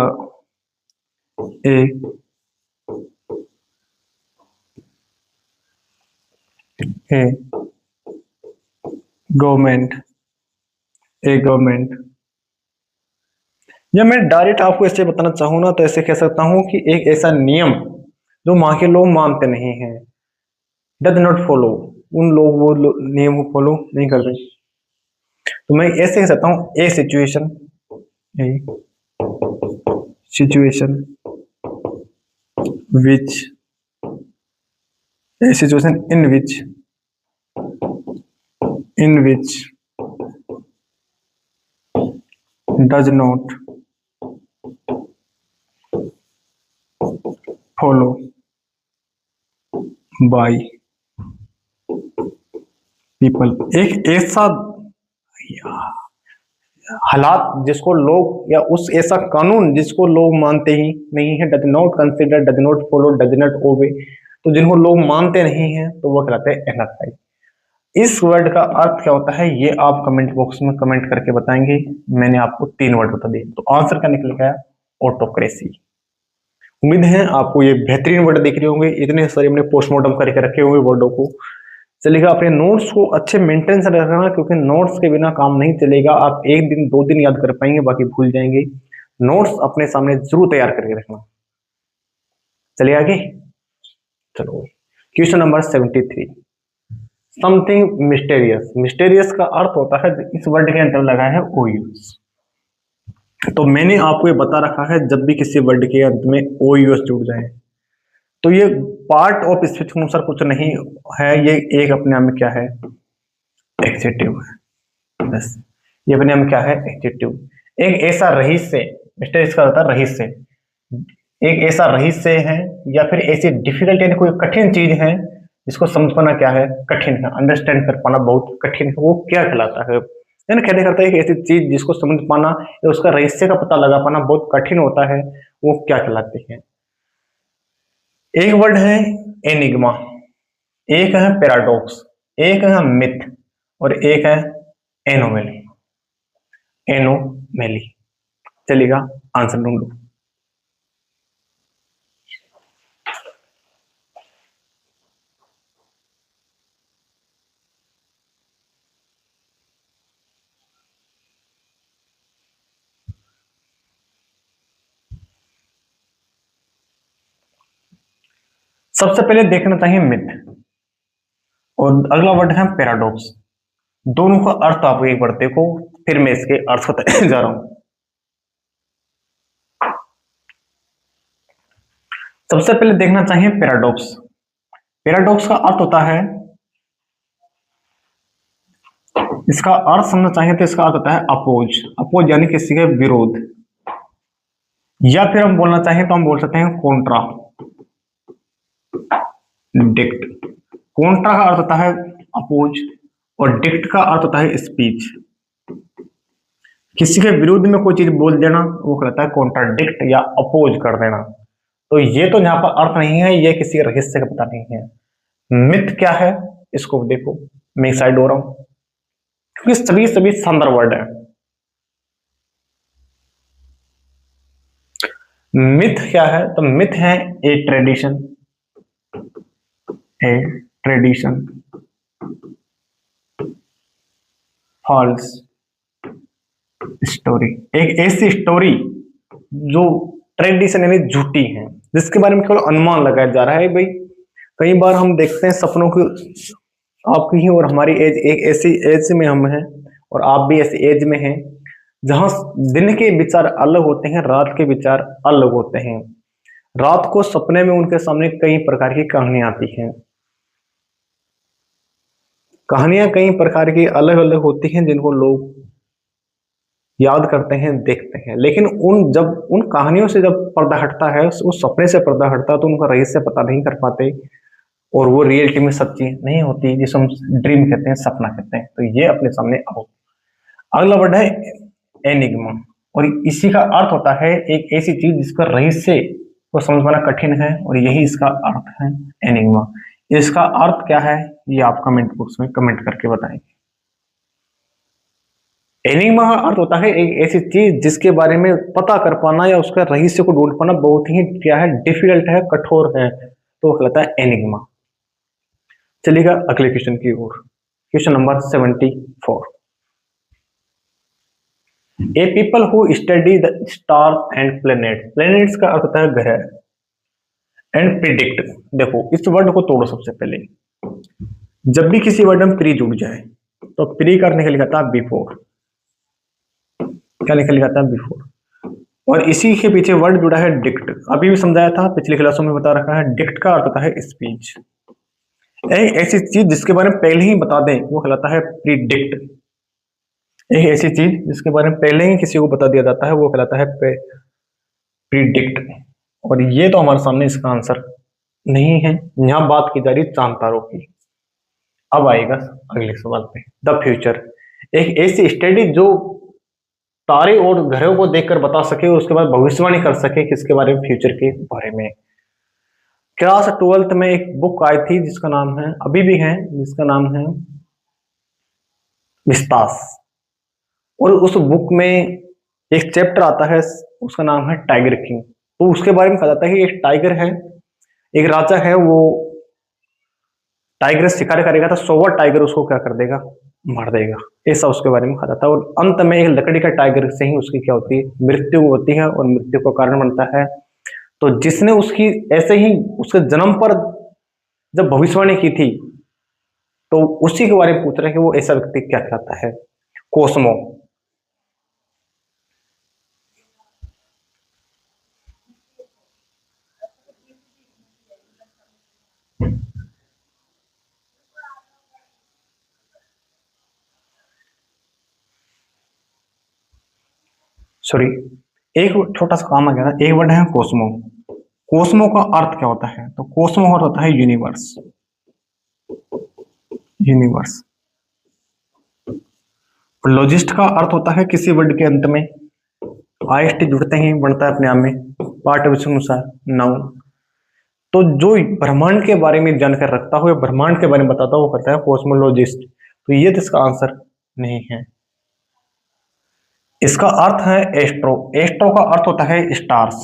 ए गवर्नमेंट, या मैं डायरेक्ट आपको ऐसे बताना चाहूँ ना, तो ऐसे कह सकता हूं कि एक ऐसा नियम जो वहां के लोग मानते नहीं हैं, डज नॉट फॉलो, उन लोग वो नियम को फॉलो नहीं कर रहे। तो मैं ऐसे कह सकता हूं a situation which a situation in which does not follow by people. एक ऐसा हालात जिसको लोग, या उस ऐसा कानून जिसको लोग मानते ही नहीं है, does not consider, does not follow, does not obey, तो जिनको लोग मानते नहीं है तो वो कहलाते हैं एनार्काई। इस वर्ड का अर्थ क्या होता है ये आप कमेंट बॉक्स में कमेंट करके बताएंगे। मैंने आपको 3 वर्ड बता दिए, तो आंसर क्या निकलेगा? ऑटोक्रेसी। उम्मीद है आपको ये बेहतरीन वर्ड दिख रहे होंगे। इतने सारे हमने पोस्टमार्टम करके रखे हुए वर्डों को। चलेगा, अपने नोट्स को अच्छे मेंटेन से रखना, क्योंकि नोट्स के बिना काम नहीं चलेगा। आप 1 दिन 2 दिन याद कर पाएंगे, बाकी भूल जाएंगे। नोट्स अपने सामने जरूर तैयार करके रखना। चलिए आगे, चलो question number 73, something mysterious. Mysterious का अर्थ होता है, इस वर्ड के अंदर लगा है ओ यूज। तो मैंने आपको ये बता रखा है, जब भी किसी वर्ड के अंत में ओ यूज जुड़ जाए तो ये पार्ट ऑफ स्पीच के अनुसार कुछ नहीं है, ये एक अपने आप में क्या है? एडजेक्टिव है। बस ये अपने आप में क्या है? एडजेक्टिव। एक ऐसा रहस्य, मिस्टेरियस का होता है रहस्य, एक ऐसा रहस्य है या फिर ऐसी डिफिकल्ट, यानी कोई कठिन चीज है जिसको समझ पाना क्या है? कठिन है। अंडरस्टैंड कर पाना बहुत कठिन है, वो क्या कहलाता है? यानी कहने करता है कि ऐसी चीज जिसको समझ पाना या उसका रहस्य का पता लगा पाना बहुत कठिन होता है, वो क्या कहलाते हैं? एक वर्ड है एनिग्मा, एक है पैराडॉक्स, एक है मिथ, और एक है एनोमेली। एनोमेली। चलेगा, आंसर ढूंढो। सबसे पहले देखना चाहिए मिथ, और अगला वर्ड है पैराडॉक्स। दोनों का अर्थ आप एक बार देखो, फिर मैं इसके अर्थ बताने जा रहा हूं। सबसे पहले देखना चाहिए पैराडॉक्स। पैराडॉक्स का अर्थ होता है, इसका अर्थ समझना चाहिए तो इसका अर्थ होता है अपोज। अपोज यानी किसी के विरोध, या फिर हम बोलना चाहें तो हम बोल सकते हैं कॉन्ट्रा। डिक्ट। कॉन्ट्रा का अर्थ होता है अपोज और डिक्ट का अर्थ होता है स्पीच। किसी के विरुद्ध में कोई चीज बोल देना वो कहता है कॉन्ट्राडिक्ट या अपोज कर देना। तो ये तो यहाँ पर अर्थ नहीं है, ये किसी रहस्य का पता नहीं है। मिथ क्या है इसको देखो, मैं साइड हो रहा हूं क्योंकि सभी सभी संदर्भ वर्ड है। मिथ क्या है, तो मिथ है a tradition, a tradition, false story, एक ऐसी स्टोरी जो ट्रेडिशन यानी झूठी है, जिसके बारे में केवल अनुमान लगाया जा रहा है। भाई कई बार हम देखते हैं सपनों की, आपकी ही और हमारी एज एक ऐसी एज में हम हैं और आप भी ऐसी एज में हैं जहां दिन के विचार अलग होते हैं, रात के विचार अलग होते हैं। रात को सपने में उनके सामने कई प्रकार की कहानियां आती हैं, कहानियां कई प्रकार की अलग अलग होती हैं जिनको लोग याद करते हैं, देखते हैं, लेकिन उन कहानियों से जब पर्दा हटता है, उस सपने से पर्दा हटता है, तो उनका रहस्य पता नहीं कर पाते और वो रियलिटी में सच्ची नहीं होती, जिसे हम ड्रीम कहते हैं, सपना कहते हैं। तो ये अपने सामने आओ। अगला वर्ड है एनिग्मा और इसी का अर्थ होता है एक ऐसी चीज जिसका रहस्य को समझ पाना कठिन है और यही इसका अर्थ है एनिग्मा। इसका अर्थ क्या है ये आप कमेंट बॉक्स में कमेंट करके बताएंगे। एनिग्मा का अर्थ होता है एक ऐसी चीज जिसके बारे में पता कर पाना या उसका रहस्य को ढूंढ पाना बहुत ही क्या है, डिफिकल्ट है, कठोर है, तो वो कहलाता है एनिग्मा। चलिएगा अगले क्वेश्चन की ओर। Question number 74। A people who study the stars and planets, planets का अर्थ होता है ग्रह, एंड प्रिडिक्ट। देखो इस वर्ड को तोड़ो। सबसे पहले जब भी किसी वर्ड में प्री जुड़ जाए तो प्री करने के लिए कहता है बिफोर, क्या लिखा लिखा था बिफोर, और इसी के पीछे वर्ड जुड़ा है डिक्ट। अभी भी समझाया था, पिछली क्लासों में बता रखा है। डिक्ट का अर्थ होता है स्पीच, ऐसी चीज जिसके बारे में पहले ही बता दें वो कहलाता है प्रीडिक्ट। एक ऐसी चीज जिसके बारे में पहले ही किसी को बता दिया जाता है वो कहलाता है प्रीडिक्ट। और ये तो हमारे सामने इसका आंसर नहीं है, यहां बात की जा रही चांद तारों की। अब आएगा अगले सवाल पे, द फ्यूचर, एक ऐसी स्टडी जो तारे और ग्रहों को देखकर बता सके और उसके बाद भविष्यवाणी कर सके किसके बारे में, फ्यूचर के बारे में। क्लास 12th में एक बुक आई थी जिसका नाम है, अभी भी है, जिसका नाम है विस्तास, और उस बुक में एक चैप्टर आता है उसका नाम है टाइगर किंग। तो उसके बारे में कहा जाता है कि एक टाइगर है, एक राजा है, वो टाइगर शिकार करेगा तो 100वां टाइगर उसको क्या कर देगा, मार देगा, ऐसा उसके बारे में कहा जाता है। और अंत में एक लकड़ी का टाइगर से ही उसकी क्या होती है, मृत्यु होती है और मृत्यु का कारण बनता है। तो जिसने उसकी ऐसे ही उसके जन्म पर जब भविष्यवाणी की थी तो उसी के बारे में पूछ रहे हैं कि वो ऐसा व्यक्ति क्या कहलाता है, कोस्मो। सॉरी, एक छोटा सा काम आ गया था, एक वर्ड है कोस्मो। कोस्मो का अर्थ क्या होता है, तो कोस्मो का अर्थ होता है यूनिवर्स, यूनिवर्स। लॉजिस्ट का अर्थ होता है किसी वर्ड के अंत में आईएसटी जुड़ते ही बनता है अपने आप में पाठ्यपुस्तक अनुसार नाउन। तो जो ब्रह्मांड के बारे में जानकर रखता हो या ब्रह्मांड के बारे में बताता हो वो कहता है कोस्मोलॉजिस्ट। तो ये तो इसका आंसर नहीं है। इसका अर्थ है एस्ट्रो, एस्ट्रो का अर्थ होता है स्टार्स,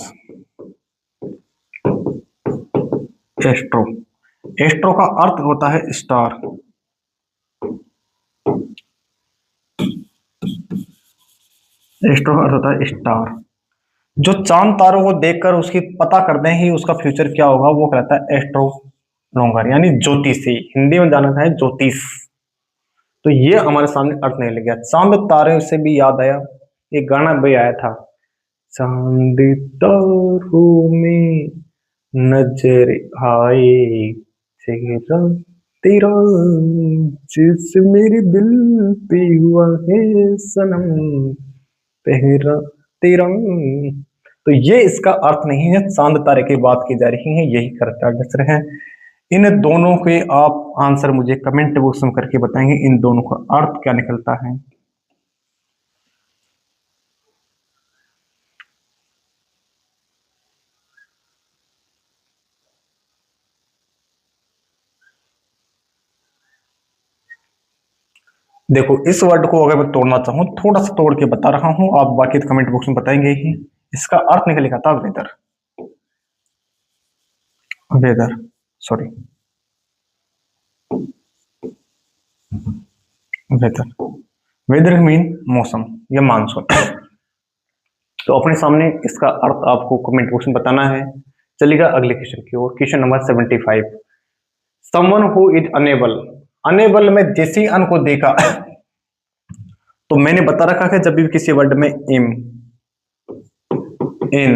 एस्ट्रो, एस्ट्रो का अर्थ होता है स्टार, एस्ट्रो का अर्थ होता है स्टार। जो चांद तारों को देखकर उसकी पता कर दें ही उसका फ्यूचर क्या होगा वो कहता है एस्ट्रोलॉगर, यानी ज्योतिषी, हिंदी में जाना है ज्योतिष। तो ये हमारे सामने अर्थ नहीं लग गया। चांद तारे से भी याद आया, एक गाना भी आया था, चांद तारों में नजर आए चेहरा तेरा जिस मेरे दिल पे हुआ है सनम पहरा तेरा। तो ये इसका अर्थ नहीं है, चांद तारे की बात की जा रही है, यही करेक्ट आंसर है। इन दोनों के आप आंसर मुझे कमेंट बॉक्स में करके बताएंगे, इन दोनों का अर्थ क्या निकलता है। देखो, इस वर्ड को अगर मैं तोड़ना चाहूँ, थोड़ा सा तोड़ के बता रहा हूँ, आप बाकी तो कमेंट बॉक्स में बताएंगे ही। इसका अर्थ निकलेगा था weather, weather, sorry, weather, weather mean मौसम या मानसून। तो अपने सामने इसका अर्थ आपको कमेंट बॉक्स में बताना है। चलिएगा अगले क्वेश्चन की ओर। Question number 75। Someone who is unable, unable में जैसे ही अन को देखा तो मैंने बता रखा है जब भी किसी वर्ड में इम, इन,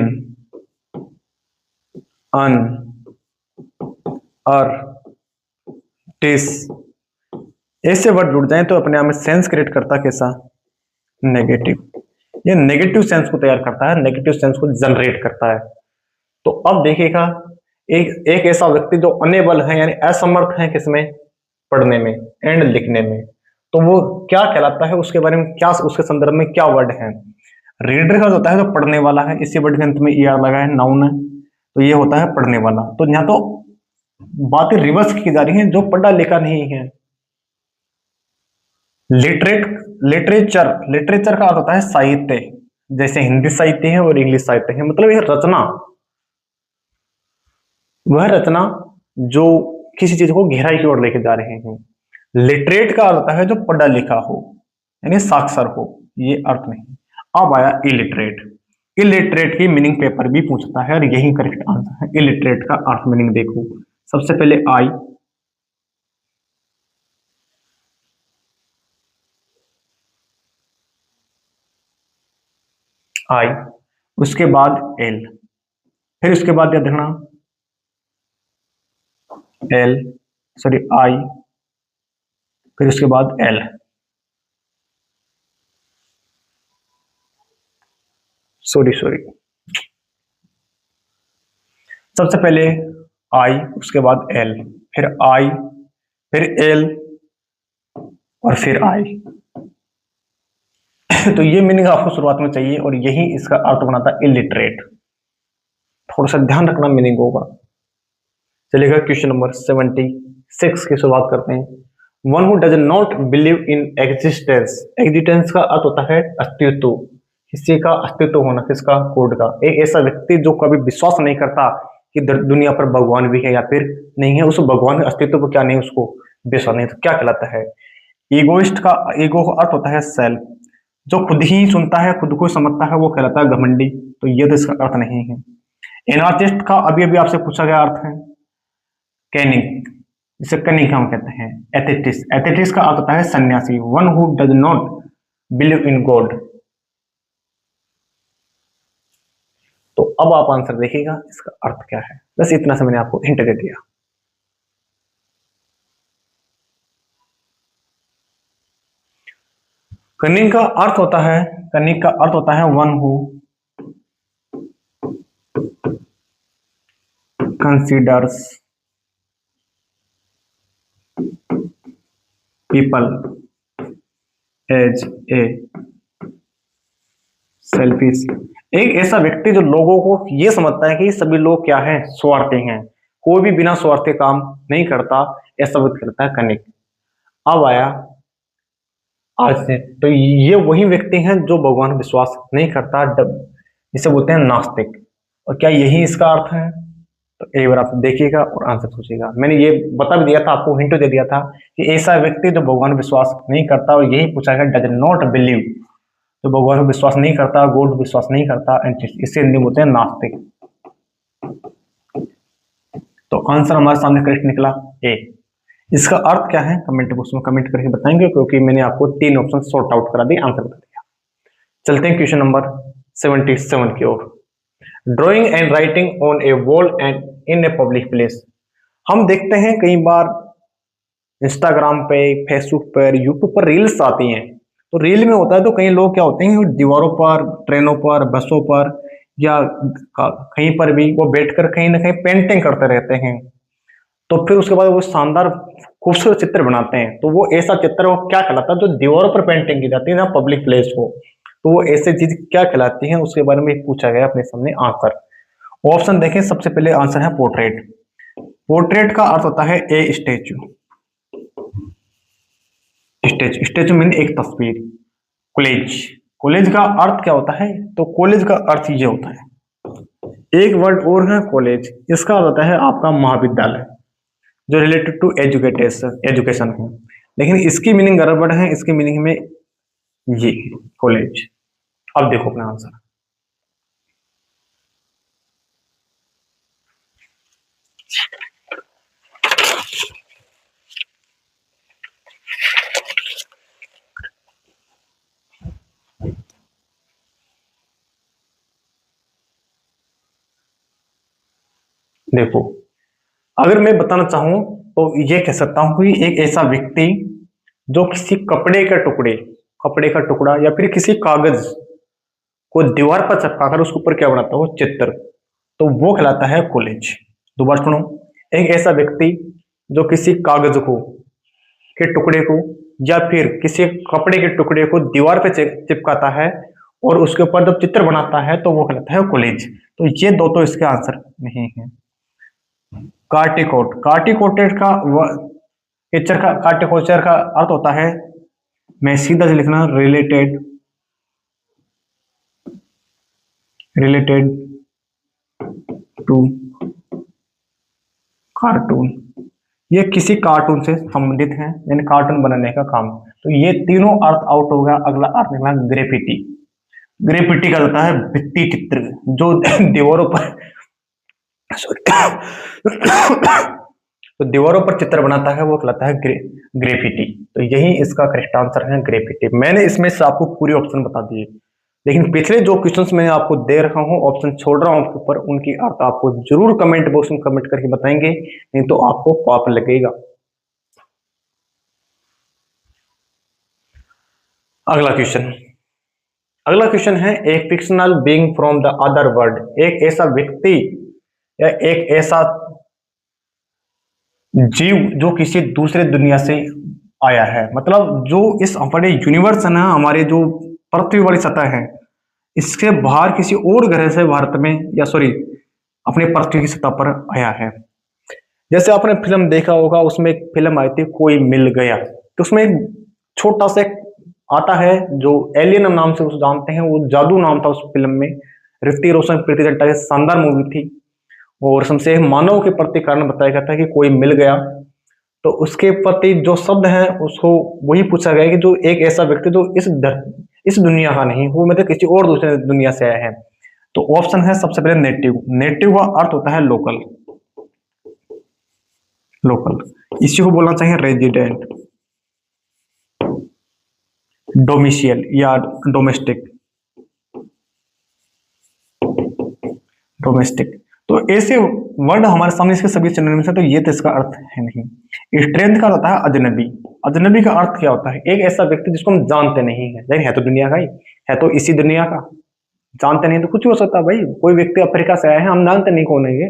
अन, अर, टिस ऐसे वर्ड जुड़ जाएं तो अपने आप में सेंस क्रिएट करता कैसा, नेगेटिव। ये नेगेटिव सेंस को तैयार करता है, नेगेटिव सेंस को जनरेट करता है। तो अब देखिएगा, एक एक ऐसा व्यक्ति जो अनेबल है यानी असमर्थ है किसमें, पढ़ने में एंड लिखने में, तो वो क्या कहलाता है, उसके बारे में क्या, उसके संदर्भ में क्या वर्ड है। रीडर का होता है जो पढ़ने वाला है, इसी वर्ड के अंत में ईआर लगा है, नाउन है, तो ये होता है पढ़ने वाला। तो यहाँ तो बातें रिवर्स की जा रही हैं, जो पढ़ा लिखा नहीं है। लिटरेट, लिटरेचर, लिटरेचर का अर्थ होता है साहित्य, जैसे हिंदी साहित्य है और इंग्लिश साहित्य है, मतलब यह रचना, वह रचना जो किसी चीज को गहराई की ओर लेके जा रहे हैं। लिटरेट का अर्थ होता है जो पढ़ा लिखा हो यानी साक्षर हो, ये अर्थ नहीं। अब आया इलिटरेट। इलिटरेट की मीनिंग पेपर भी पूछता है और यही करेक्ट आंसर है। इलिटरेट का अर्थ मीनिंग देखो, सबसे पहले आई, आई, उसके बाद एल, फिर उसके बाद क्या देखना, एल, सॉरी आई, फिर उसके बाद एल, सॉरी सॉरी, सबसे पहले आई, उसके बाद एल, फिर आई, फिर एल और फिर आई। तो ये मीनिंग आपको शुरुआत में चाहिए और यही इसका अर्थ बनाता है इलिटरेट। थोड़ा सा ध्यान रखना मीनिंग होगा। चलिएगा क्वेश्चन नंबर 76 की शुरुआत करते हैं। One who does not believe in existence, existence का अर्थ होता है अस्तित्व, किसी का अस्तित्व होना, किसका, कोड का। एक ऐसा व्यक्ति जो कभी विश्वास नहीं करता कि दुनिया पर भगवान भी है या फिर नहीं है, उस भगवान के अस्तित्व को क्या नहीं, उसको विश्वास नहीं, तो क्या कहलाता है। ईगोइस्ट का, ईगो का अर्थ होता है सेल्फ, जो खुद ही सुनता है, खुद को समझता है, वो कहलाता है घमंडी, तो ये तो इसका अर्थ नहीं है। एनार्चिस्ट का अभी अभी आपसे पूछा गया अर्थ है कैनिक, जिसे कनिक हम कहते हैं। एथेटिस्ट, एथेटिस्ट का अर्थ होता है सन्यासी, one who does not believe in God. तो अब आप आंसर देखिएगा इसका अर्थ क्या है, बस इतना से मैंने आपको हिंट दे दिया। कनिक का अर्थ होता है, कनिक का अर्थ होता है one who considers people as a selfish, एक ऐसा व्यक्ति जो लोगों को ये समझता है कि सभी लोग क्या है, स्वार्थी हैं, कोई भी बिना स्वार्थ के काम नहीं करता, ऐसा व्यक्ति करता है कनिक। अब आया आज से, तो ये वही व्यक्ति हैं जो भगवान विश्वास नहीं करता, इसे बोलते हैं नास्तिक। और क्या यही इसका अर्थ है, तो एक बार आप देखिएगा और आंसर सोचिएगा। मैंने ये बता भी दिया था, आपको हिंट दे दिया था कि ऐसा व्यक्ति जो भगवान विश्वास नहीं करता, और यही पूछा गया डज नॉट बिलीव, तो भगवान को विश्वास नहीं करता, गॉड विश्वास नहीं करता, इससे हिंदी बोलते हैं नास्तिक। तो आंसर हमारे सामने करेक्ट निकला ए। इसका अर्थ क्या है कमेंट बॉक्स में कमेंट करके बताएंगे, क्योंकि मैंने आपको 3 ऑप्शन सॉर्ट आउट करा दिए, आंसर बता दिया। चलते हैं क्वेश्चन नंबर 77 की ओर। Drawing and writing on a wall and in a public place. हम देखते हैं कई बार इंस्टाग्राम पे, फेसबुक पर, यूट्यूब पर रील्स आती हैं, तो रील में होता है तो कई लोग क्या होते हैं, दीवारों पर, ट्रेनों पर, बसों पर या कहीं पर भी वो बैठकर कहीं ना कहीं पेंटिंग करते रहते हैं। तो फिर उसके बाद वो शानदार खूबसूरत चित्र बनाते हैं, तो वो ऐसा चित्र वो क्या कहलाता है, जो दीवारों पर पेंटिंग की जाती है ना पब्लिक प्लेस हो, तो वो ऐसी चीज क्या कहलाती है, उसके बारे में पूछा गया अपने सामने आंसर। ऑप्शन देखें, सबसे पहले आंसर है पोर्ट्रेट। पोर्ट्रेट का अर्थ होता है ए स्टेचू। स्टेचू स्टेचू मीन एक तस्वीर। कॉलेज, कॉलेज का अर्थ क्या होता है, तो कॉलेज का अर्थ ये होता है, एक वर्ड और है कॉलेज, इसका अर्थ होता है आपका महाविद्यालय, जो रिलेटेड टू एजुकेटेशन एजुकेशन है। लेकिन इसकी मीनिंग गड़बड़ है, इसकी मीनिंग में ये कॉलेज। अब देखो अपना आंसर। देखो, अगर मैं बताना चाहूं तो ये कह सकता हूं कि एक ऐसा व्यक्ति जो किसी कपड़े का टुकड़ा या फिर किसी कागज को दीवार पर चिपकाकर उसके ऊपर क्या बनाता हो, चित्र, तो वो कहलाता है कॉलेज। दोबारा सुनो, एक ऐसा व्यक्ति जो किसी कागज को के टुकड़े को या फिर किसी कपड़े के टुकड़े को दीवार पे चिपकाता है और उसके ऊपर जब चित्र बनाता है तो वो कहलाता है कॉलेज। तो ये दो तो इसके आंसर नहीं है। कार्टिकोट, कार्टिकोटेड का पिक्चर का कार्टिकोचर का अर्थ होता है, मैं सीधा से लिखना, रिलेटेड रिलेटेड टू कार्टून। ये किसी कार्टून से संबंधित है, यानी कार्टून बनाने का काम। तो ये तीनों अर्थ आउट हो गया। अगला अर्थ निकला ग्रेफिटी। ग्रेफिटी का होता है भित्ति चित्र, जो दीवारों पर तो दीवारों पर चित्र बनाता है वो कहलाता है ग्रेफिटी। तो यही इसका करेक्ट आंसर है, ग्रेफिटी। मैंने इसमें से आपको पूरी ऑप्शन बता दिए, लेकिन पिछले जो क्वेश्चंस मैं आपको दे रहा हूँ, ऑप्शन छोड़ रहा हूँ आपके ऊपर, उनकी अर्थ आपको जरूर कमेंट बॉक्स में कमेंट करके बताएंगे, नहीं तो आपको पाप लगेगा। अगला क्वेश्चन है, एक fictional being from the other world. एक ऐसा व्यक्ति या एक ऐसा जीव जो किसी दूसरे दुनिया से आया है, मतलब जो इस हमारे यूनिवर्स है ना, हमारे जो पृथ्वी वाली सतह है, इसके बाहर किसी और ग्रह से भारत में या सॉरी अपने पृथ्वी की सतह पर आया है। जैसे आपने फिल्म देखा होगा, उसमें एक फिल्म आई थी कोई मिल गया, तो उसमें एक छोटा सा आता है जो एलियन नाम से उसे जानते हैं, वो जादू नाम था उस फिल्म में। ऋतिक रोशन, प्रीति जिंटा की शानदार मूवी थी, और सबसे मानव के प्रति कारण बताया गया था कि कोई मिल गया, तो उसके प्रति जो शब्द है उसको वही पूछा गया कि जो एक ऐसा व्यक्ति जो इस दुनिया का नहीं, वो मतलब किसी और दूसरे दुनिया से आया है। तो ऑप्शन है सबसे पहले नेटिव। नेटिव का अर्थ होता है लोकल। लोकल इसी को बोलना चाहिए रेजिडेंट, डोमिशियल या डोमेस्टिक। डोमेस्टिक तो ऐसे वर्ड हमारे सामने इसके सभी सिनोनिम्स है, तो ये तो इसका अर्थ है नहीं। स्ट्रेंथ का होता है अजनबी। अजनबी का अर्थ क्या होता है, एक ऐसा व्यक्ति जिसको हम जानते नहीं है, लेकिन है तो दुनिया का ही, है तो इसी दुनिया का, जानते नहीं तो कुछ हो सकता है भाई। कोई व्यक्ति अफ्रीका से आया है, हम जानते नहीं कौन है ये,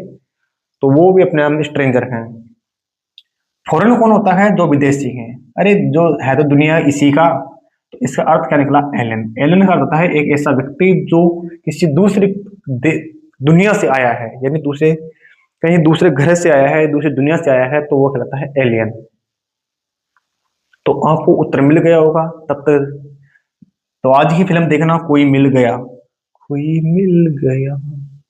तो वो भी अपने आप में स्ट्रेंजर है। फॉरेन कौन होता है, जो विदेशी है, अरे जो है तो दुनिया इसी का। तो इसका अर्थ क्या निकला, एलियन। एलियन का अर्थ होता है एक ऐसा व्यक्ति जो किसी दूसरी दुनिया से आया है, यानी दूसरे कहीं दूसरे ग्रह से आया है, दूसरी दुनिया से आया है, तो वो कहलाता है एलियन। तो आपको उत्तर मिल गया होगा तब तक। तो आज ही फिल्म देखना, कोई मिल गया, कोई मिल गया।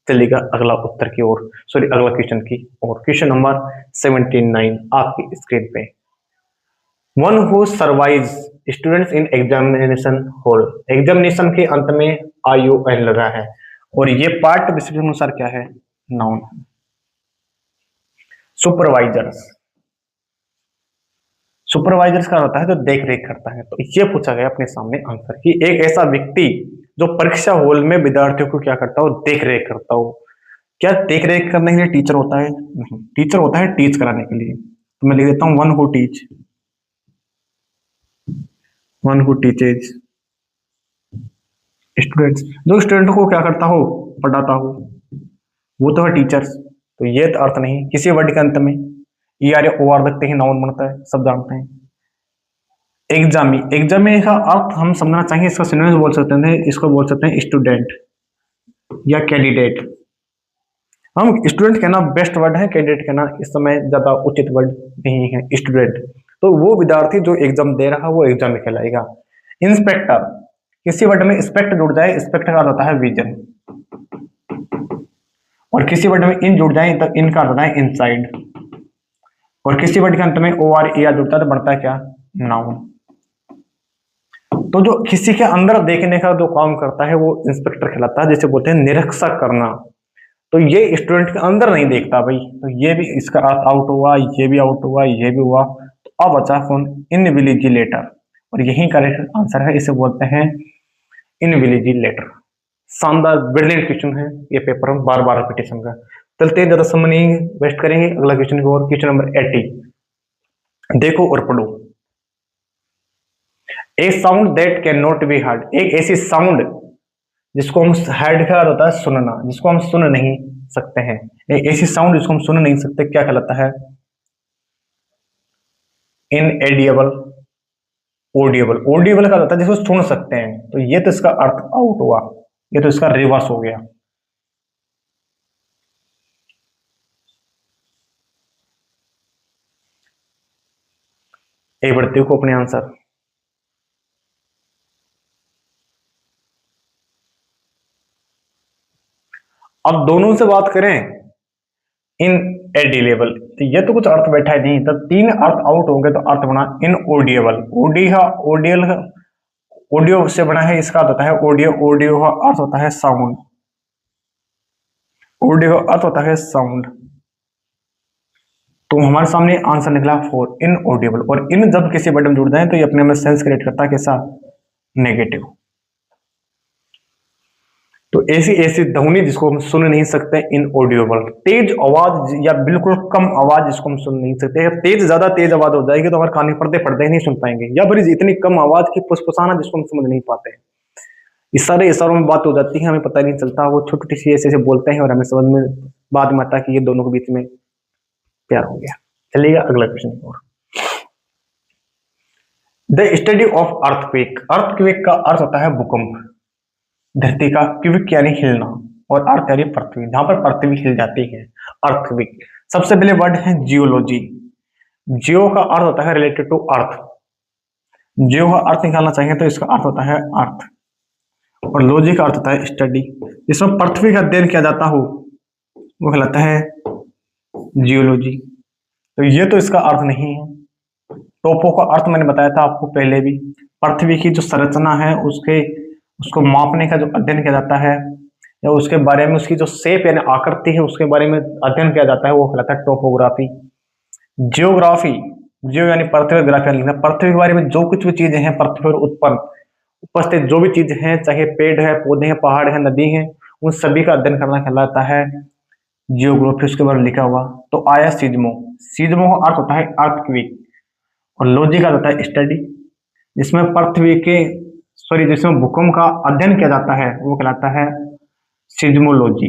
चलेगा अगला उत्तर की ओर, सॉरी अगला क्वेश्चन की और। क्वेश्चन नंबर 79 आपकी स्क्रीन पे। One who survive students in examination hall. Examination के अंत में ION लगा है, और ये पार्ट डिस्क्रिप्शन अनुसार क्या है, नाउन है। सुपरवाइजर्स, सुपरवाइजर्स का होता है जो देख रेख करता है। तो ये पूछा गया अपने सामने आंसर कि एक ऐसा व्यक्ति जो परीक्षा हॉल में विद्यार्थियों को क्या करता हो, देख रेख करता हो। क्या देख रेख करने के लिए टीचर होता है, नहीं, टीचर होता है टीच कराने के लिए। तो मैं लिख देता हूं one who teach, one who teaches students. जो स्टूडेंट को क्या करता हो, पढ़ाता हो, वो तो है टीचर्स। तो ये तो अर्थ नहीं किसी वर्ड के अंत में। ई आर ओ आर लगते ही नाउन बनता है, सब जानते हैं। एग्जामी, एग्जामी का अर्थ हम समझना चाहिए, इसका सिनोनिम बोल सकते हैं, इसको बोल सकते हैं स्टूडेंट या कैंडिडेट। हम स्टूडेंट कहना बेस्ट वर्ड है, कैंडिडेट कहना इस समय ज्यादा उचित वर्ड नहीं है। स्टूडेंट तो वो विद्यार्थी जो एग्जाम दे रहा है वो एग्जाम में कहलाएगा। इंस्पेक्टर, किसी वर्ड में इंस्पेक्ट जुड़ जाए, इंस्पेक्टर का अर्थ होता है विजन, और किसी वर्ड में इन जुड़ जाए तो इनका अर्थ होता है इनसाइड, और किसी वर्ड के अंत में ओ आर ए आर जुड़ता है तो बनता है क्या, नाउन। तो जो किसी के अंदर देखने का जो काम करता है वो इंस्पेक्टर कहलाता है, जिसे बोलते हैं निरीक्षक करना। तो ये स्टूडेंट के अंदर नहीं देखता भाई, तो ये भी इसका अर्थ आउट हुआ, ये भी आउट हुआ, ये भी हुआ। तो अब बचा कौन, इनविजिलेटर, और यही करेक्ट आंसर है, इसे बोलते हैं इनविजिलेटर। शानदार ब्रिलियंट क्वेश्चन है ये पेपर में, बार बार रिपीटेशन का। चलते हैं, ज्यादा समय नहीं वेस्ट करेंगे, अगला क्वेश्चन की ओर। क्वेश्चन नंबर 80 देखो और पढ़ो। A sound that can not be heard, एक ऐसी साउंड जिसको हम हेड का होता है सुनना, जिसको हम सुन नहीं सकते हैं। एक ऐसी साउंड जिसको हम सुन नहीं सकते क्या कहलाता है, इनएडिबल। ऑडियबल, ऑडियबल का होता है जिसको सुन सकते हैं, तो ये तो इसका अर्थ आउट हुआ, ये तो इसका रिवर्स हो गया। एक बार देखो अपने आंसर। अब दोनों से बात करें, इन एडिलेबल, तो ये तो कुछ अर्थ बैठा है नहीं, तब तीन अर्थ आउट होंगे तो अर्थ बना इन ओडियबल। ओडियल ऑडियो से बना है, इसका अर्थ होता है ऑडियो, ऑडियो का अर्थ होता है साउंड, ऑडियो का अर्थ होता है साउंड। तो हमारे सामने आंसर निकला 4, इन ऑडियबल। और इन जब किसी वर्ड में जुड़ जाए तो ये अपने में सेंस क्रिएट करता है कैसा, नेगेटिव। तो ऐसी ऐसी ध्वनि जिसको हम सुन नहीं सकते, इन ऑडियोबल। तेज आवाज या बिल्कुल कम आवाज जिसको हम सुन नहीं सकते, तेज ज्यादा तेज आवाज हो जाएगी तो हमारे कान में पर्दे पर्दे नहीं सुन पाएंगे, या फिर इतनी कम आवाज की फुसफुसाना जिसको हम समझ नहीं पाते हैं। इशारे इशारों में बात हो जाती है, हमें पता नहीं चलता, वो छोटी छोटी सी ऐसे ऐसे बोलते हैं और हमें समझ में बाद में आता है कि ये दोनों के बीच में प्यार हो गया। चलिएगा अगला क्वेश्चन और। The study of earthquake, earthquake का अर्थ होता है भूकंप, धरती का क्विक यानी हिलना, और अर्थ यानी पृथ्वी, जहां पर पृथ्वी हिल जाती है, अर्थक्वेक। सबसे पहले वर्ड है जियोलॉजी। जियो का अर्थ होता है रिलेटेड टू अर्थ, जियो का अर्थ निकालना चाहिए तो इसका अर्थ होता है अर्थ, और लॉजी का अर्थ होता है स्टडी। जिसमें पृथ्वी का अध्ययन किया जाता हो वो कहलाता है जियोलॉजी। तो ये तो इसका अर्थ नहीं है। टोपो का अर्थ मैंने बताया था आपको पहले भी, पृथ्वी की जो संरचना है उसके उसको मापने का जो अध्ययन किया जाता है, या उसके बारे में उसकी जो शेप यानी आकृति है उसके बारे में अध्ययन किया जाता है, वो कहलाता है टोपोग्राफी। जियोग्राफी, जियो यानी पृथ्वी, ग्राफी लिखना, पृथ्वी के बारे में जो कुछ भी चीजें हैं पृथ्वी पर उत्पन्न उपस्थित जो भी चीज हैं, चाहे पेड़ है, पौधे हैं, पहाड़ है, नदी है, उन सभी का अध्ययन करना कहलाता है जियोग्राफी, उसके बारे में लिखा हुआ। तो आया सीज्मो, सीज्मो का अर्थ होता है अर्थक्वेक, और लॉजी का होता है स्टडी, जिसमें पृथ्वी के जिसमें भूकंप का अध्ययन किया जाता है वो कहलाता है सिज्मोलॉजी।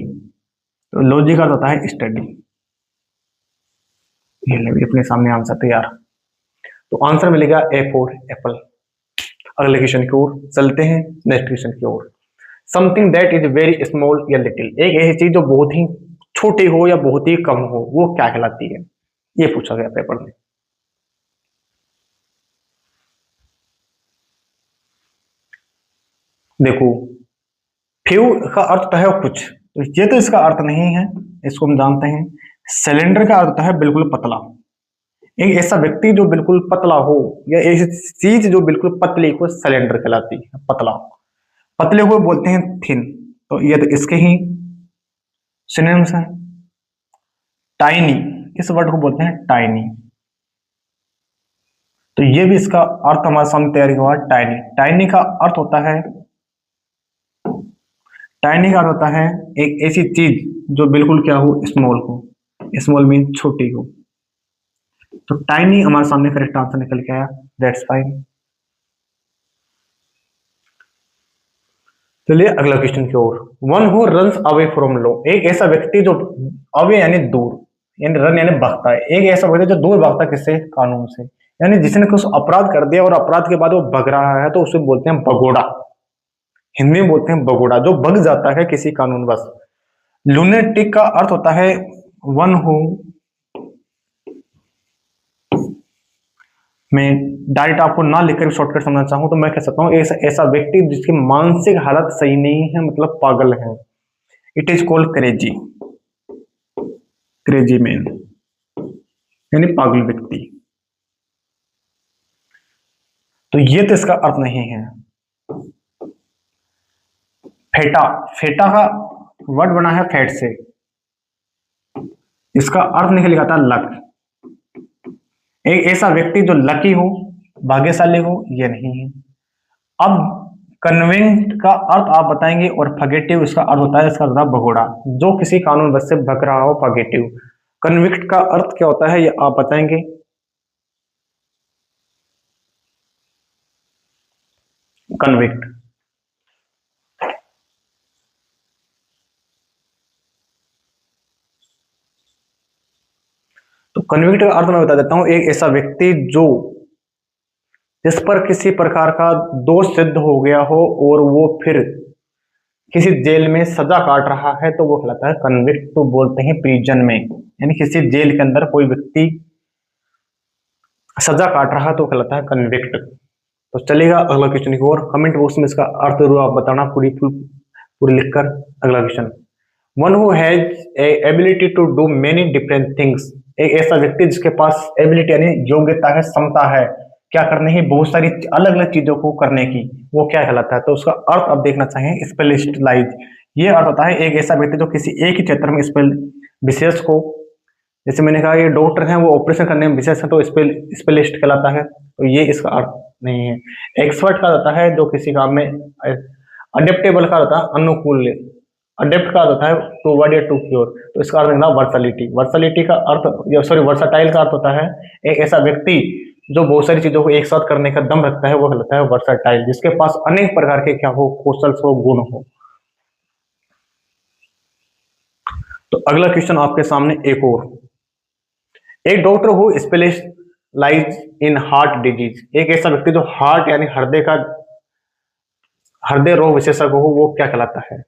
तो लॉजी का होता है स्टडी। ये ले अपने सामने आंसर तैयार। तो आंसर मिलेगा ए फॉर एप्पल। अगले क्वेश्चन की ओर चलते हैं, नेक्स्ट क्वेश्चन की ओर। Something that is very small या लिटिल, एक ऐसी चीज जो बहुत ही छोटी हो या बहुत ही कम हो, वो क्या कहलाती है, ये पूछा गया पेपर में। देखो, फ्यू का अर्थ होता है कुछ, तो ये तो इसका अर्थ नहीं है, इसको हम जानते हैं। सिलेंडर का अर्थ होता है बिल्कुल पतला, एक ऐसा व्यक्ति जो बिल्कुल पतला हो, या ऐसी चीज जो बिल्कुल पतली को सिलेंडर कहलाती है, पतला। पतले को बोलते हैं थिन, तो ये तो इसके ही सिनोनिम्स हैं। टाइनी, इस वर्ड को बोलते हैं टाइनी, तो ये भी इसका अर्थ हमारे सामने तैयार हुआ, टाइनी। टाइनी का अर्थ होता है, टाइनी का अर्थ होता है एक ऐसी चीज जो बिल्कुल क्या हो, स्मॉल हो, स्मॉल मीन छोटी हो। तो टाइनी हमारे सामने करेक्ट आंसर निकल के आया, दैट्स फाइन। चलिए अगला क्वेश्चन की ओर। One who runs away from law, एक ऐसा व्यक्ति जो अवे यानी दूर, यानी रन यानी भागता है। एक ऐसा व्यक्ति जो दूर भागता है किससे, कानून से, यानी जिसने कुछ अपराध कर दिया और अपराध के बाद वो भग रहा है तो उसे बोलते हैं भगोड़ा, हिंदी में बोलते हैं भगोड़ा, जो भग जाता है किसी कानून बस। लुनेटिक का अर्थ होता है वन हु, मैं डायरेक्ट आपको ना लिखकर शॉर्टकट समझना चाहूं तो मैं कह सकता हूं ऐसा ऐसा व्यक्ति जिसकी मानसिक हालत सही नहीं है, मतलब पागल है। It is called crazy, crazy man यानी पागल व्यक्ति। तो ये तो इसका अर्थ नहीं है। फेटा, फेटा का वर्ड बना है फैट से, इसका अर्थ निकल आता है लक। एक ऐसा व्यक्ति जो लकी हो, भाग्यशाली हो, ये नहीं है। अब कन्विंट का अर्थ आप बताएंगे और फगेटिव इसका अर्थ होता है, इसका अर्थ होता है भगोड़ा, जो किसी कानून बस से भग रहा हो, फगेटिव। कन्विक्ट का अर्थ क्या होता है ये आप बताएंगे। कन्विक्ट, तो कन्विक्ट का अर्थ मैं बता देता हूं, एक ऐसा व्यक्ति जो जिस पर किसी प्रकार का दोष सिद्ध हो गया हो और वो फिर किसी जेल में सजा काट रहा है तो वो कहलाता है कन्विक्ट। तो बोलते हैं प्रिजन में, यानी किसी जेल के अंदर कोई व्यक्ति सजा काट रहा तो कहलाता है कन्विक्ट। तो चलेगा अगला क्वेश्चन की ओर। कमेंट बॉक्स में इसका अर्थ जरूर आप बताना पूरी लिखकर। अगला question, one who has ability to do many different things, एक ऐसा व्यक्ति जिसके पास एबिलिटी यानी योग्यता है, क्षमता है क्या करने की, बहुत सारी अलग अलग चीजों को करने की, वो क्या कहलाता है। तो उसका अर्थ अब देखना चाहिए स्पेशलाइज। ये अर्थ होता है एक ऐसा व्यक्ति जो किसी एक ही क्षेत्र में विशेष को, जैसे मैंने कहा ये डॉक्टर हैं वो ऑपरेशन करने में विशेष है तो स्पेशलिस्ट कहलाता है, तो ये इसका अर्थ नहीं है। एक्सपर्ट का होता है जो किसी काम में, अडेप्टेबल का होता है अनुकूल, अडेप्ट का होता है टू वर्ड या टू क्योर, तो इसका अर्थ निकला वर्सलिटी। वर्सलिटी का अर्थ, सॉरी वर्साटाइल का अर्थ होता है एक ऐसा व्यक्ति जो बहुत सारी चीजों को एक साथ करने का दम रखता है, वो कहलाता है वर्साटाइल, जिसके पास अनेक प्रकार के क्या हो, कौशल हो, गुण हो। तो अगला क्वेश्चन आपके सामने एक और, एक डॉक्टर हो स्पेशलाइज इन हार्ट डिजीज, एक ऐसा व्यक्ति जो हार्ट यानी हृदय रोग विशेषज्ञ हो, वो क्या कहलाता है।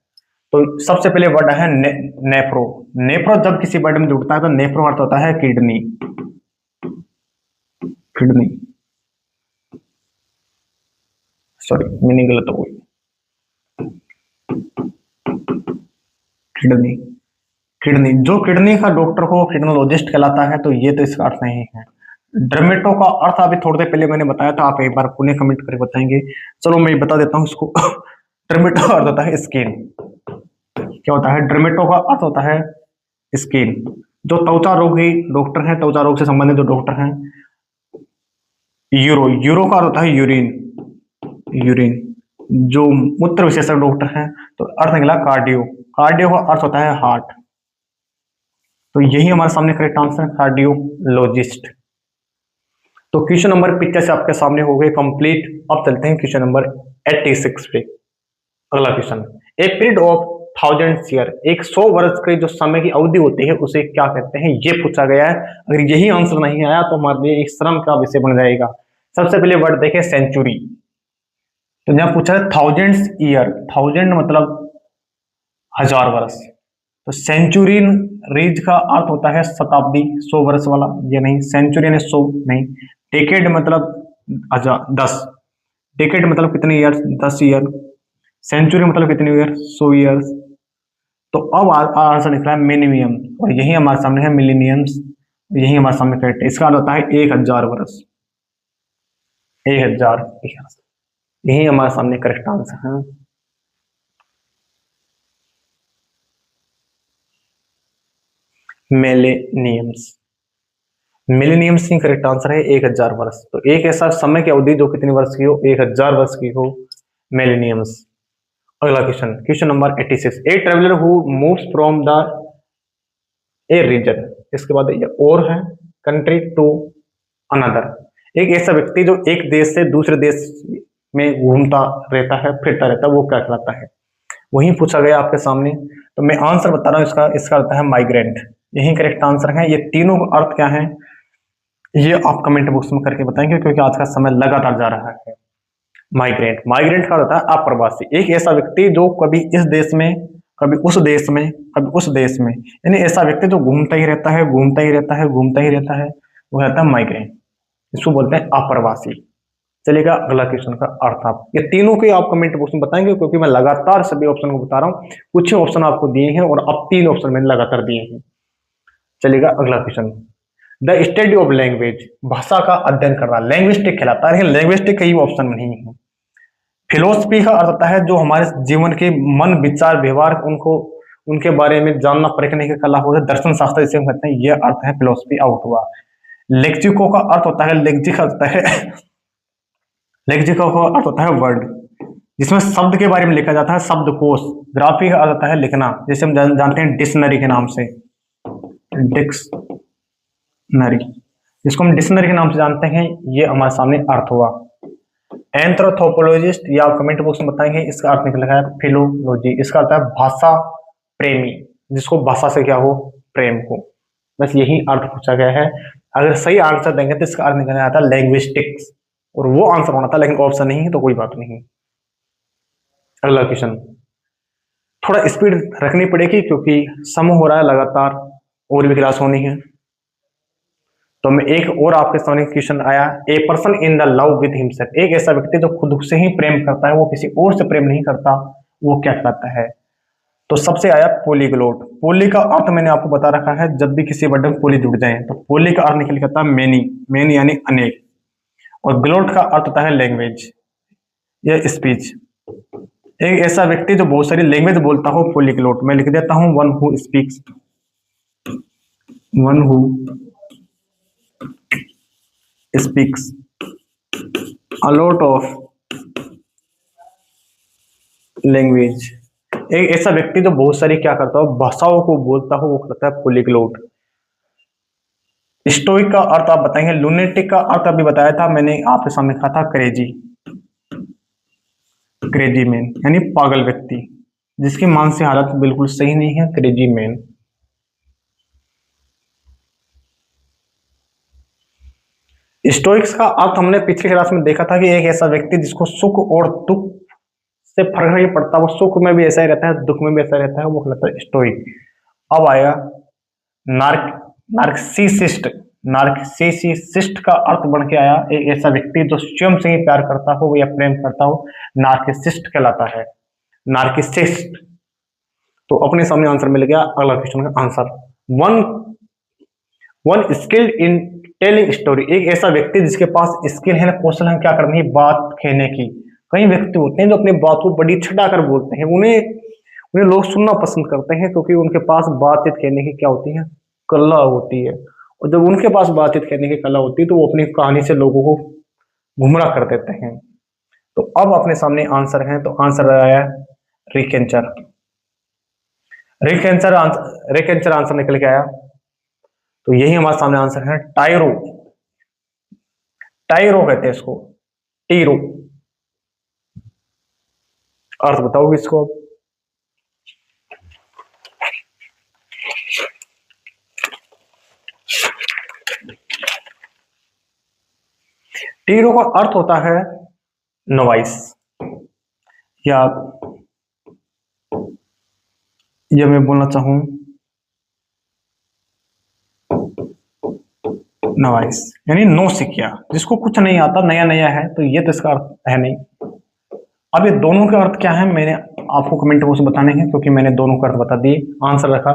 तो सबसे पहले वर्ड है नेफ्रो। नेफ्रो जब किसी वर्ड में जुड़ता है तो नेफ्रो अर्थ होता है किडनी, किडनी, सॉरी मीनिंग गलत हो गई, किडनी, किडनी, जो किडनी का डॉक्टर हो किडनोलॉजिस्ट कहलाता है, तो ये तो इसका अर्थ नहीं है। डर्मेटो का अर्थ अभी थोड़ी देर पहले मैंने बताया था, आप एक बार पुनः कमेंट करके बताएंगे। चलो मैं बता देता हूं इसको। डर्मेटो का अर्थ होता है स्किन। क्या होता है, डर्मेटो का अर्थ होता है स्किन। जो त्वचा रोगी डॉक्टर हैं, त्वचा रोग से संबंधित जो डॉक्टर हैं। यूरो, यूरो का अर्थ होता है यूरिन, यूरिन, जो मूत्र विशेषज्ञ डॉक्टर हैं, तो अर्थ निकला कार्डियो। कार्डियो का अर्थ होता है हार्ट, तो यही हमारे सामने करेक्ट आंसर है, कार्डियोलॉजिस्ट। तो क्वेश्चन नंबर 85 आपके सामने हो गए कंप्लीट। अब चलते हैं क्वेश्चन नंबर 86 पे। अगला question, a period of 1000 year, एक 100 वर्ष की जो समय की अवधि होती है उसे क्या कहते हैं, ये पूछा गया है। अगर यही आंसर नहीं आया तो हमारे लिए एक श्रम का विषय बन जाएगा। सबसे पहले वर्ड देखें सेंचुरी, तो यहाँ पूछा है 1000 ईयर, 1000 मतलब 1000 वर्ष, तो सेंचुरी रीज का अर्थ होता है शताब्दी, 100 वर्ष वाला, ये नहीं। सेंचुरी यानी 100 नहीं। डेकेड मतलब 10, डेकेड मतलब कितने ईयर, 10 ईयर। सेंचुरी मतलब कितने ईयर, 100 ईयर्स। तो अब आंसर निकला है मिनिमम, और यही हमारे सामने है मिलीनियम्स, यही हमारे सामने करेक्ट है। इसका अर्थ होता है 1000 वर्ष, 1000, यही हमारे सामने करेक्ट आंसर है। मिलेनियम्स, मिलेनियम्स ही करेक्ट आंसर है, 1000 वर्ष। तो एक ऐसा समय की अवधि जो कितने वर्ष की हो, 1000 वर्ष की हो, मिलेनियम्स। अगला question, question number 86, a traveller who moves from the a region, इसके बाद ये और है, कंट्री टू अनदर, एक ऐसा व्यक्ति जो एक देश से दूसरे देश में घूमता रहता है, फिरता रहता है, वो क्या कहलाता है। वही पूछा गया आपके सामने, तो मैं आंसर बता रहा हूँ इसका। इसका होता है माइग्रेंट। यही करेक्ट आंसर है। ये तीनों का अर्थ क्या है ये आप कमेंट बॉक्स में करके बताएंगे, क्योंकि आज का समय लगातार जा रहा है। माइग्रेंट, माइग्रेंट का होता है अप्रवासी, एक ऐसा व्यक्ति जो कभी इस देश में, कभी उस देश में, कभी उस देश में, यानी ऐसा व्यक्ति जो घूमता ही रहता है, घूमता ही रहता है, घूमता ही रहता है, वो रहता है माइग्रेंट। इसको बोलते हैं अप्रवासी। चलिएगा अगला क्वेश्चन का अर्थ आप ये तीनों के आप कमेंट बॉक्स में बताएंगे, क्योंकि मैं लगातार सभी ऑप्शन को बता रहा हूँ। कुछ ऑप्शन आपको दिए हैं और अब 3 ऑप्शन मैंने लगातार दिए हैं। चलिएगा अगला question, the study of language, भाषा का अध्ययन करना, लैंग्विस्टिक कहलाता है। लैंग्विस्टिक कई ऑप्शन में नहीं है। फिलोसफी का अर्थ होता है जो हमारे जीवन के मन, विचार, व्यवहार, उनको उनके बारे में जानना परखने की कला हो, दर्शन शास्त्र जिसे हम कहते हैं, यह अर्थ है फिलोसफी आउट हुआ। लेक्सिको का अर्थ होता है, लेक्सिक होता है लेक्सिको का अर्थ होता है वर्ड, जिसमें शब्द के बारे में लिखा जाता है, शब्दकोश। ग्राफी का अर्थ होता है लिखना, जैसे हम जानते हैं डिक्शनरी के नाम से, डिक्शनरी, जिसको हम डिक्शनरी के नाम से जानते हैं, ये हमारे सामने अर्थ हुआ। एंथ्रोपोलॉजिस्ट, या आप कमेंट बॉक्स में बताएंगे, इसका अर्थ निकल है फिलोलॉजी, इसका अर्थ है भाषा प्रेमी, जिसको भाषा से क्या हो, प्रेम हो। बस यही अर्थ पूछा गया है। अगर सही आंसर देंगे तो इसका अर्थ निकल आता है लैंग्विस्टिक्स, और वो आंसर होना था, लेकिन ऑप्शन नहीं है तो कोई बात नहीं। अगला क्वेश्चन, थोड़ा स्पीड रखनी पड़ेगी क्योंकि समय हो रहा है लगातार, और भी क्लास होनी है। तो मैं एक और आपके सामने क्वेश्चन आया, a person in the love with himself, एक ऐसा व्यक्ति जो खुद से ही प्रेम करता है, वो किसी और से प्रेम नहीं करता, वो क्या कहलाता है। तो सबसे आया पॉलीग्लोट। पोली का अर्थ मैंने आपको बता रखा है, जब भी किसी वर्ड में पोली जुड़ जाए तो पोली का अर्थ निकल करता है मेनी, मेनी यानी अनेक, और ग्लोट का अर्थ होता है लैंग्वेज या स्पीच। एक ऐसा व्यक्ति जो बहुत सारी लैंग्वेज बोलता हो, पॉलीग्लोट। मैं लिख देता हूं, one who speaks, one who speaks a lot of language। एक ऐसा व्यक्ति जो बहुत सारी क्या करता हो, भाषाओं को बोलता हो, वो कहता है पॉलीग्लोट। स्टोइक का अर्थ आप बताएंगे। लुनेटिक का अर्थ अभी बताया था मैंने, आपके सामने कहा था क्रेजी, क्रेजी मैन यानी पागल व्यक्ति, जिसकी मानसिक हालत बिल्कुल सही नहीं है, क्रेजी मैन। स्टोइक्स का अर्थ हमने पिछली क्लास में देखा था कि एक ऐसा व्यक्ति जिसको सुख और दुख से फर्क नहीं पड़ता, वो सुख में भी ऐसा ही रहता है, दुख में भी ऐसा रहता है, वो कहलाता है स्टोइक। अब आएगा नार्सिसिस्ट। नार्सिसिस्ट का अर्थ बन के आया एक ऐसा व्यक्ति जो स्वयं से ही प्यार करता हो या प्रेम करता हो, नार्सिसिस्ट कहलाता है, नार्सिसिस्ट। तो अपने सामने आंसर मिल गया। अगला क्वेश्चन का answer, one skilled in telling story, एक ऐसा व्यक्ति जिसके पास स्किल है, कौशल है, क्या करनी, बात कहने की। कई व्यक्ति होते हैं जो अपनी बात को बड़ी छटा कर बोलते हैं, उन्हें लोग सुनना पसंद करते हैं, क्योंकि उनके पास बातचीत कहने की क्या होती है, कला होती है। और जब उनके पास बातचीत कहने की कला होती है तो वो अपनी कहानी से लोगों को गुमराह कर देते हैं। तो अब अपने सामने आंसर है, तो आंसर आया रिकेंचर। रिकेंचर आंसर निकल के आया। तो यही हमारे सामने आंसर है टायरो। टायरो कहते हैं इसको, टीरो। अर्थ बताओगे इसको। टीरो का अर्थ होता है नवाइस, या मैं बोलना चाहूं नवाइस, यानी नो सिकिया, जिसको कुछ नहीं आता, नया नया है, तो ये तो इसका अर्थ है नहीं। अब ये दोनों के अर्थ क्या है मैंने आपको कमेंट बॉक्स में बताने हैं, क्योंकि मैंने दोनों का अर्थ बता दिए। आंसर रखा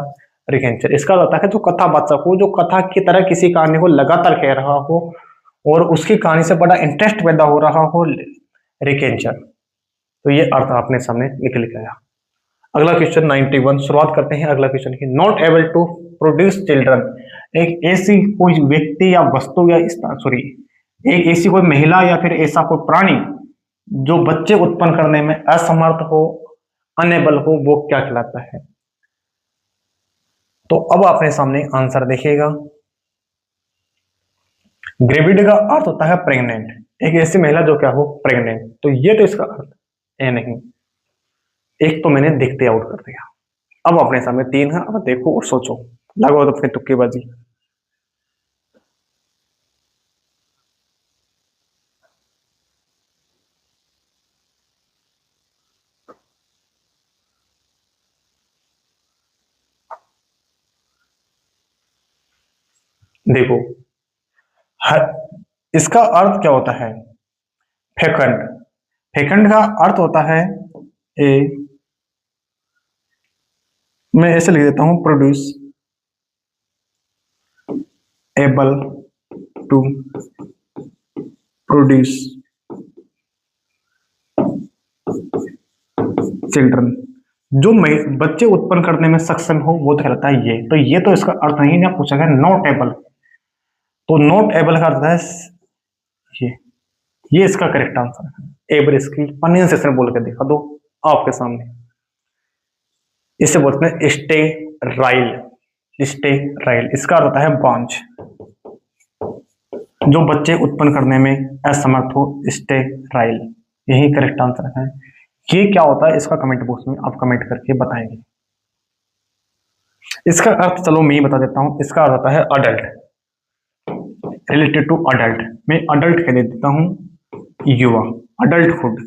रिकेंचर। इसका होता है जो कथावाचक हो, जो कथा की तरह किसी कहानी को लगातार कह रहा हो और उसकी कहानी से बड़ा इंटरेस्ट पैदा हो रहा हो, रिकेंचर। तो ये अर्थ आपने सामने निकल के आया। अगला क्वेश्चन 91, शुरुआत करते हैं अगला क्वेश्चन की। Not able to produce children, एक ऐसी कोई व्यक्ति या वस्तु या सॉरी एक ऐसी कोई महिला या फिर ऐसा कोई प्राणी जो बच्चे उत्पन्न करने में असमर्थ हो, अनेबल हो, वो क्या कहलाता है। तो अब अपने सामने आंसर देखिएगा। ग्रेविड का अर्थ होता है प्रेग्नेंट, एक ऐसी महिला जो क्या हो, प्रेग्नेंट। तो ये तो इसका अर्थ है नहीं, एक तो मैंने देखते आउट कर दिया। अब अपने सामने 3 है, अब देखो और सोचो। लगाओ तो फिर तुक्केबाजी। देखो, हर इसका अर्थ क्या होता है? फेकंड। फेकंड का अर्थ होता है ए, मैं ऐसे लिख देता हूं, produce able to produce children. जो बच्चे उत्पन्न करने में सक्षम हो वो तो कहलाता है ये। तो ये तो इसका अर्थ नहीं है। पूछा गया नॉट एबल, तो नॉट एबल का अर्थ है ये। ये इसका करेक्ट आंसर है। एबर इसकी प्रोनाउंसिएशन बोल के दिखा दो आपके सामने। इसे बोलते हैं स्टेराइल। स्टेराइल इसका अर्थ होता है बांझ, जो बच्चे उत्पन्न करने में असमर्थ हो, स्टेराइल। यही करेक्ट आंसर है। ये क्या होता है इसका कमेंट बॉक्स में आप कमेंट करके बताएंगे। इसका अर्थ चलो मैं ही बता देता हूं। इसका अर्थ होता है अडल्ट, रिलेटेड टू अडल्ट। मैं अडल्ट कह देता हूं युवा, अडल्टहुड।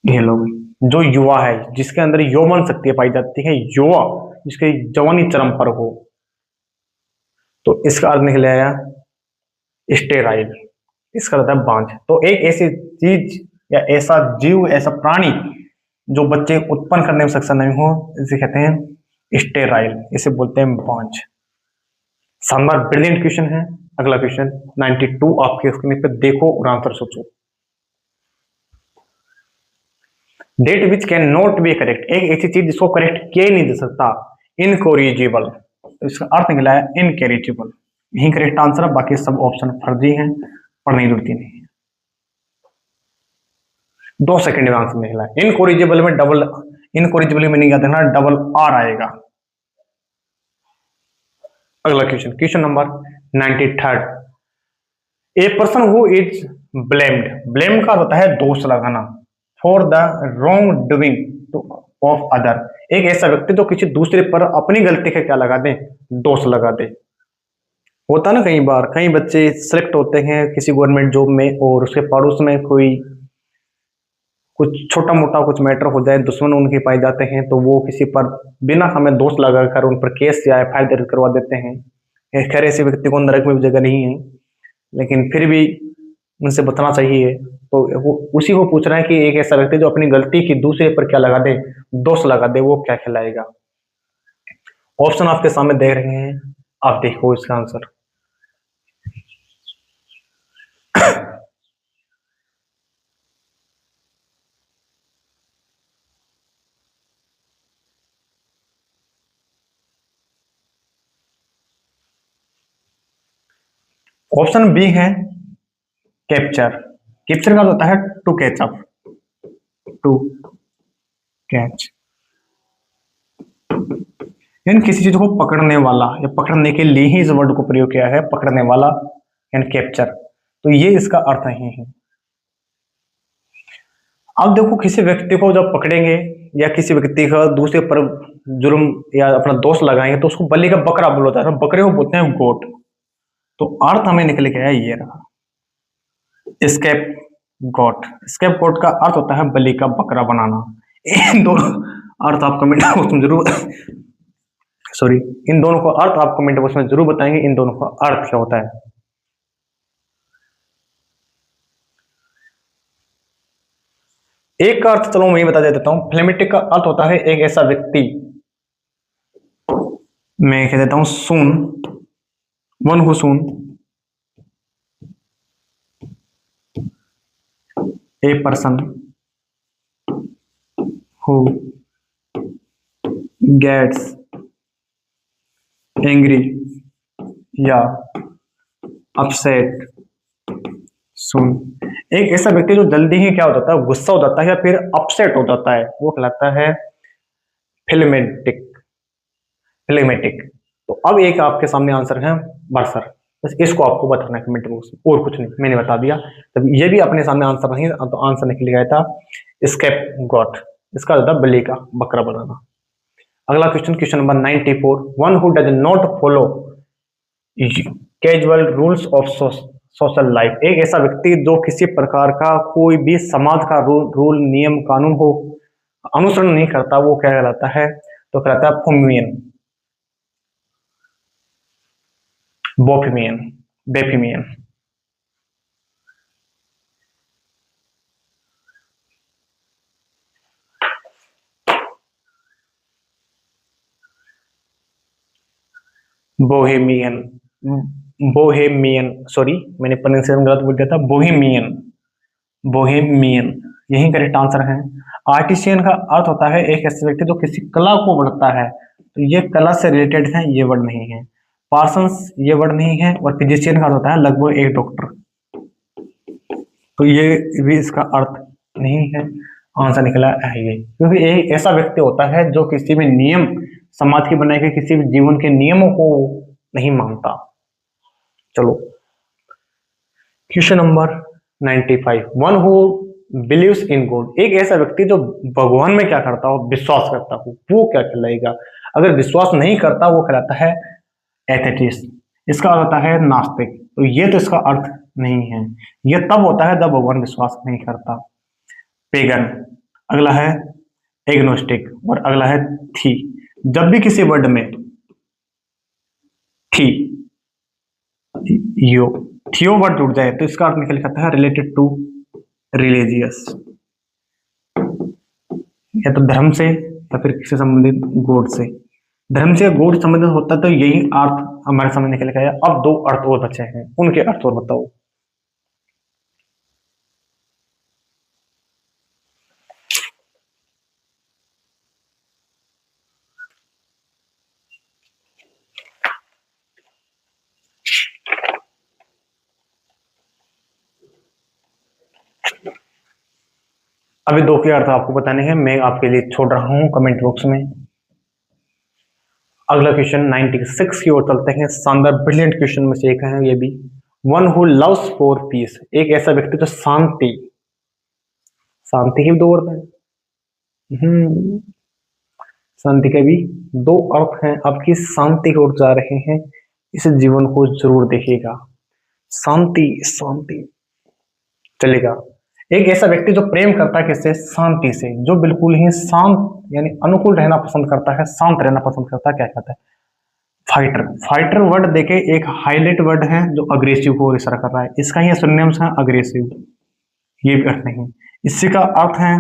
ये लोग जो युवा है, जिसके अंदर यौवन शक्ति पाई जाती है, युवा, जिसके जवानी चरम पर हो, तो इसका अर्थ निकल आया स्टेराइल। इसका अर्थ है बांझ। तो एक ऐसी चीज या ऐसा जीव, ऐसा प्राणी जो बच्चे उत्पन्न करने में सक्षम नहीं हो, इसे कहते हैं स्टेराइल। इसे बोलते हैं बांझ। शानदार, ब्रिलियंट क्वेश्चन है। अगला क्वेश्चन 92 आपके स्क्रीन पे देखो और आंसर सोचो। That which can not be correct, एक ऐसी चीज जिसको करेक्ट किया ही नहीं जा सकता, इनकोरिजिबल। तो इसका अर्थ निकला है इनकैरिजिबल। यही करेक्ट आंसर है, बाकी सब ऑप्शन फर्जी हैं, पढ़ने की जरूरत नहीं है। 2 सेकंड में आंसर निकला है। इनकोरिजिबल में डबल, इनकोरिजिबल में नहीं याद रखना, डबल आर आएगा। अगला question, question number 93। A person who is blamed, blame का होता है दोष लगाना, for the wrong doing of other. एक ऐसा व्यक्ति जो किसी दूसरे पर अपनी गलती का क्या लगा दे, दोष लगा दे। होता ना, कई बार कई बच्चे सिलेक्ट होते हैं किसी गवर्नमेंट जॉब में, और उसके पड़ोस में कोई कुछ छोटा मोटा कुछ मैटर हो जाए, दुश्मन उनके पाए जाते हैं, तो वो किसी पर बिना हमें दोष लगाकर उन पर केस या एफआईआर दर्ज करवा देते हैं। खैर ऐसे व्यक्ति को नरक में भी जगह नहीं है, लेकिन फिर भी उनसे बचना चाहिए। तो वो उसी को पूछ रहा है कि एक ऐसा व्यक्ति जो अपनी गलती की दूसरे पर क्या लगा दे, दोष लगा दे, वो क्या कहलाएगा। ऑप्शन आपके सामने दे रहे हैं, आप देखो इसका आंसर। ऑप्शन बी है कैप्चर। कैप्चर का होता है to catch up, to catch, यानी किसी चीज को पकड़ने वाला या पकड़ने के लिए ही इस वर्ड को प्रयोग किया है, पकड़ने वाला यानी कैप्चर। तो ये इसका अर्थ नहीं है। अब देखो, किसी व्यक्ति को जब पकड़ेंगे या किसी व्यक्ति का दूसरे पर जुर्म या अपना दोष लगाएंगे, तो उसको बलि का बकरा बोला जाता है। बकरे को बोलते हैं गोट। तो अर्थ हमें निकल के आया ये रहा, स्केप गॉट। स्केप गॉट का अर्थ होता है बलि का बकरा बनाना। इन दोनों अर्थ आप कमेंट बॉक्स में जरूर सॉरी इन दोनों को अर्थ आप कमेंट बॉक्स में जरूर बताएंगे, इन दोनों का अर्थ क्या होता है। एक का अर्थ चलो मैं ही बता देता हूं। फ्लेमेटिक का अर्थ होता है एक ऐसा व्यक्ति, मैं कह देता हूं soon, one who soon, a person who gets angry या अपसेट सुन। एक ऐसा व्यक्ति जो जल्दी ही क्या हो जाता है, गुस्सा हो जाता है या फिर अपसेट हो जाता है, वो कहलाता है फिल्मेटिक। फिल्मेटिक। तो अब एक आपके सामने आंसर है बर्सर। बस इसको आपको बताना है कमेंट बॉक्स में, और कुछ नहीं, मैंने बता दिया। तब ये भी अपने सामने आंसर नहीं, तो आंसर निकल गया था स्केप गॉट। इसका होता है बलि का बकरा बनाना। अगला question, question number 94, one who does not follow casual rules of social life. एक ऐसा व्यक्ति जो किसी प्रकार का कोई भी समाज का रूल नियम कानून हो अनुसरण नहीं करता, वो क्या कहलाता है? तो कहलाता है फोमियन, बोफिमियन, बेफिमियन। बोहेमियन, बोहेमियन, सॉरी मैंने प्रोनाउंसिएशन गलत बोल दिया था, बोहेमियन, बोहेमियन यही करेक्ट आंसर है। आर्टिशियन का अर्थ होता है एक ऐसे व्यक्ति जो किसी कला को बढ़ता है, तो ये कला से रिलेटेड है, ये वर्ड नहीं है। पार्सन्स ये वर्ड नहीं है। और फिजिशियन का अर्थ होता है लगभग एक डॉक्टर, तो ये भी इसका अर्थ नहीं है। आंसर निकला है ये, क्योंकि एक ऐसा व्यक्ति होता है जो किसी भी नियम, समाज की बनाए गए किसी भी जीवन के नियमों को नहीं मानता। चलो question number 95, one who believes in God. एक ऐसा व्यक्ति जो भगवान में क्या करता हो, विश्वास करता हो, वो क्या कहलाएगा? अगर विश्वास नहीं करता वो कहलाता है एथेटिस्ट, इसका अर्थ होता है नास्तिक। तो ये तो इसका अर्थ नहीं है। ये तब होता है जब भगवान विश्वास नहीं करता। पेगन, अगला है एग्नोस्टिक और अगला है थी। जब भी किसी वर्ड में थी यो थियो वर्ड जुड़ जाए तो इसका अर्थ निकल करता है रिलेटेड टू रिलीजियस, या तो धर्म से या फिर किसी संबंधित गॉड से। धर्म से गॉड संबंधित होता है तो यही अर्थ हमारे सामने निकल के आया। अब दो अर्थ और बचे हैं, उनके अर्थ और बताओ। अभी दो के अर्थ आपको बताने हैं, मैं आपके लिए छोड़ रहा हूं कमेंट बॉक्स में। अगला क्वेश्चन 96 की ओर चलते हैं। शानदार ब्रिलियंट क्वेश्चन में से एक है ये भी। One who loves for piece. एक ऐसा व्यक्ति जो शांति, शांति के भी दो अर्थ हैं। शांति के भी दो अर्थ हैं। आपकी शांति की ओर जा रहे हैं, इस जीवन को जरूर देखिएगा। शांति, शांति चलेगा। एक ऐसा व्यक्ति जो प्रेम करता है किससे? शांति से, जो बिल्कुल ही शांत यानी अनुकूल रहना पसंद करता है, शांत रहना पसंद करता है, क्या कहता है? फाइटर। फाइटर वर्ड देखे एक हाईलाइट वर्ड है जो अग्रेसिव को इशारा कर रहा है, इसका ही सिनोनिम्स है अग्रेसिव, ये भी अर्थ नहीं। इसी का अर्थ है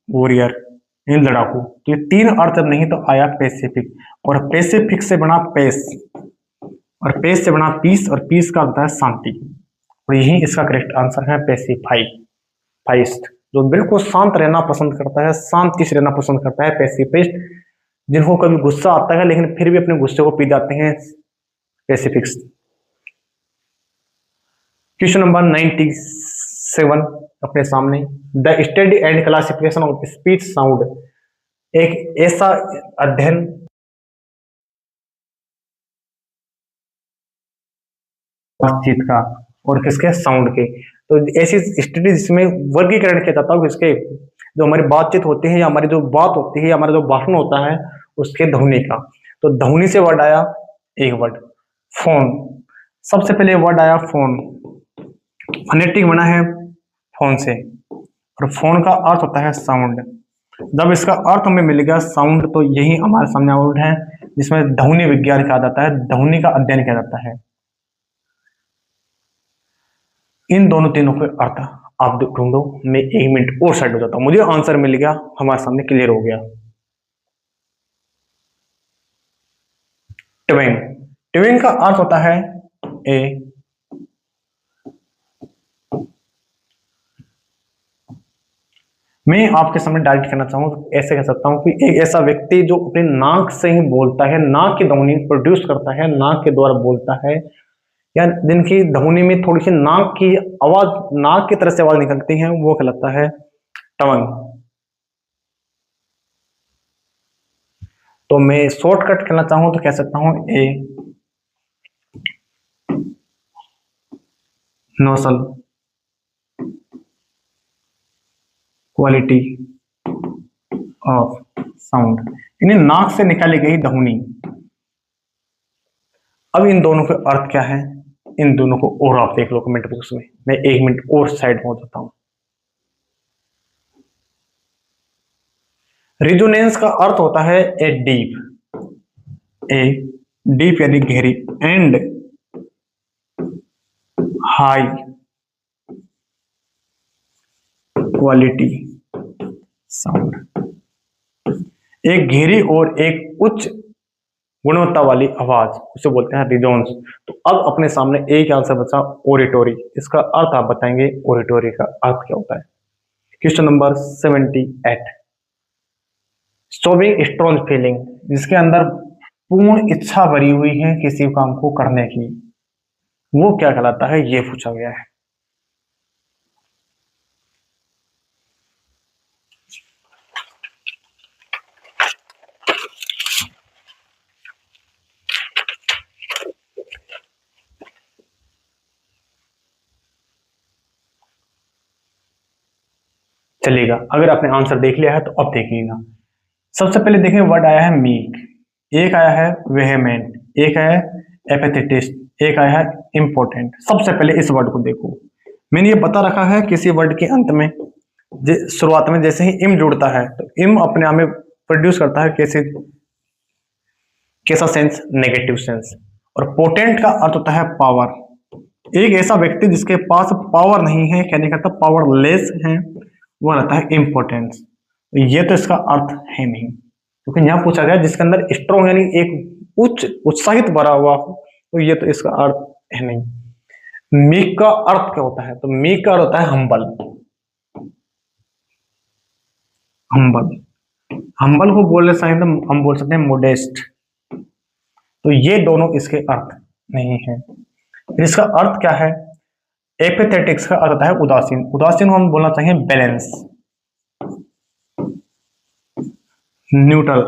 वॉरियर, इन लड़ाकू। तो ये तीन अर्थ जब नहीं तो आया पैसिफिक, और पैसिफिक से बना पेस, और पेस से बना पीस, और पीस का होता है शांति। और यही इसका करेक्ट आंसर है पैसिफाइड, फाइस्ट, जो बिल्कुल शांत रहना पसंद करता है, शांति से रहना पसंद करता है, पैसिफिस्ट। जिनको कभी गुस्सा आता है लेकिन फिर भी अपने गुस्से को पी जाते हैं, पैसिफिस्ट। क्वेश्चन नंबर 97 अपने सामने। The study and classification of speech sound. एक ऐसा अध्ययन बातचीत का और किसके? साउंड के। तो ऐसी स्टडी जिसमें वर्गीकरण किया जाता है किसके? जो हमारी बातचीत होती है या हमारी जो बात होती है या हमारा जो भाषण होता है उसके ध्वनि का। तो ध्वनि से वर्ड आया एक वर्ड फोन, सबसे पहले वर्ड आया फोन, फोनेटिक बना है फोन से, और फोन का अर्थ होता है साउंड। जब इसका अर्थ हमें मिल गया साउंड, तो यही हमारे सामने वर्ड है जिसमें ध्वनि विज्ञान कहा जाता है, ध्वनि का अध्ययन किया जाता है। इन दोनों तीनों के अर्थ आप ढूंढो, मैं 1 मिनट और साइड हो जाता हूं। मुझे आंसर मिल गया, हमारे सामने क्लियर हो गया। ट्विंग, ट्विंग का अर्थ होता है ए, मैं आपके सामने डायरेक्ट करना चाहूंगा, ऐसे कह सकता हूं कि एक ऐसा व्यक्ति जो अपने नाक से ही बोलता है, नाक की ध्वनि प्रोड्यूस करता है, नाक के द्वारा बोलता है, या जिनकी ध्वनि में थोड़ी सी नाक की आवाज, नाक की तरह से आवाज निकलती है, वो कहलाता है टंग। तो मैं शॉर्टकट करना चाहूं तो कह सकता हूं ए, नोसल, क्वालिटी ऑफ साउंड। इन्हें नाक से निकाली गई धुनी। अब इन दोनों के अर्थ क्या है, इन दोनों को और आप देख लो कमेंट बॉक्स में। मैं 1 मिनट और साइड में हो जाता हूं। रिजोनेंस का अर्थ होता है ए डीप यानी गहरी, एंड हाई क्वालिटी साउंड, एक गहरी और एक उच्च गुणवत्ता वाली आवाज, उसे बोलते हैं रिजोनेंस। तो अब अपने सामने एक आंसर बचा, ओरिटोरी। इसका अर्थ आप बताएंगे, ओरिटोरी का अर्थ क्या होता है। Question number 78, showing strong feeling, जिसके अंदर पूर्ण इच्छा भरी हुई है किसी काम को करने की, वो क्या कहलाता है, ये पूछा गया है। चलिएगा, अगर आपने आंसर देख लिया है तो अब देखिएगा। सबसे पहले देखें, वर्ड आया है मीक, एक आया है वेहेमेंट, एक आया है एपेथेटिस्ट, एक आया है इम्पोर्टेंट। सबसे पहले इस वर्ड को देखो। मैंने ये बता रखा है किसी वर्ड के अंत में, शुरुआत में जैसे ही इम जुड़ता है तो इम अपने आप में प्रोड्यूस करता है कैसा सेंस, नेगेटिव सेंस। और पोटेंट का अर्थ होता है पावर, एक ऐसा व्यक्ति जिसके पास पावर नहीं है, कहने का मतलब पावरलेस है, वो रहता है इम्पोर्टेंस। ये तो इसका अर्थ है नहीं, क्योंकि यहाँ पूछा गया जिसके अंदर स्ट्रॉन्ग यानी एक उच्च उत्साहित भरा हुआ हो, तो ये तो इसका अर्थ है नहीं। मीक का अर्थ क्या होता है, तो मीक का अर्थ होता है हम्बल। हम्बल, हम्बल को बोलने से हम बोल सकते हैं मोडेस्ट। तो ये दोनों इसके अर्थ नहीं है। इसका अर्थ क्या है, एपेथेटिक्स का अर्थ होता है उदासीन। उदासीन को हम बोलना चाहिए बैलेंस, न्यूट्रल,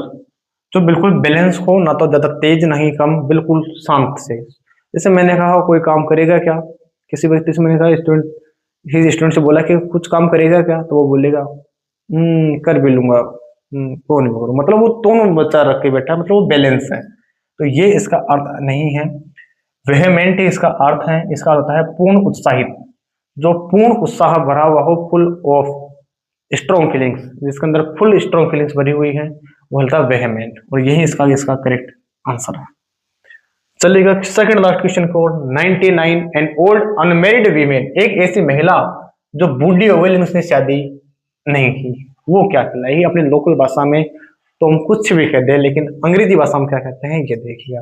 जो बिल्कुल बैलेंस हो, ना तो ज्यादा तेज नहीं कम, बिल्कुल शांत से। जैसे मैंने कहा कोई काम करेगा क्या, किसी व्यक्ति से मैंने कहा स्टूडेंट से बोला कि कुछ काम करेगा क्या, तो वो बोलेगा कर भी लूंगा, वो नहीं करूँ, मतलब वो दोनों बच्चा रख के बैठा, मतलब वो बैलेंस है। तो ये इसका अर्थ नहीं है। वेहेमेंट इसका अर्थ है, इसका अर्थ है पूर्ण उत्साहित, जो पूर्ण उत्साह भरा हुआ हो, फुल ऑफ स्ट्रॉन्ग फीलिंग्स, जिसके अंदर फुल स्ट्रॉन्ग फीलिंग्स भरी हुई है, वो होता है वेहेमेंट। और यही इसका करेक्ट आंसर है। चलिएगा सेकंड लास्ट क्वेश्चन को। 99 एन ओल्ड अनमेरिड वीमेन, एक ऐसी महिला जो बूढ़ी हो गई लेकिन उसने शादी नहीं की, वो क्या कहलाएगी। अपनी लोकल भाषा में तो हम कुछ भी कह दें, लेकिन अंग्रेजी भाषा में क्या कहते हैं, ये देखिए।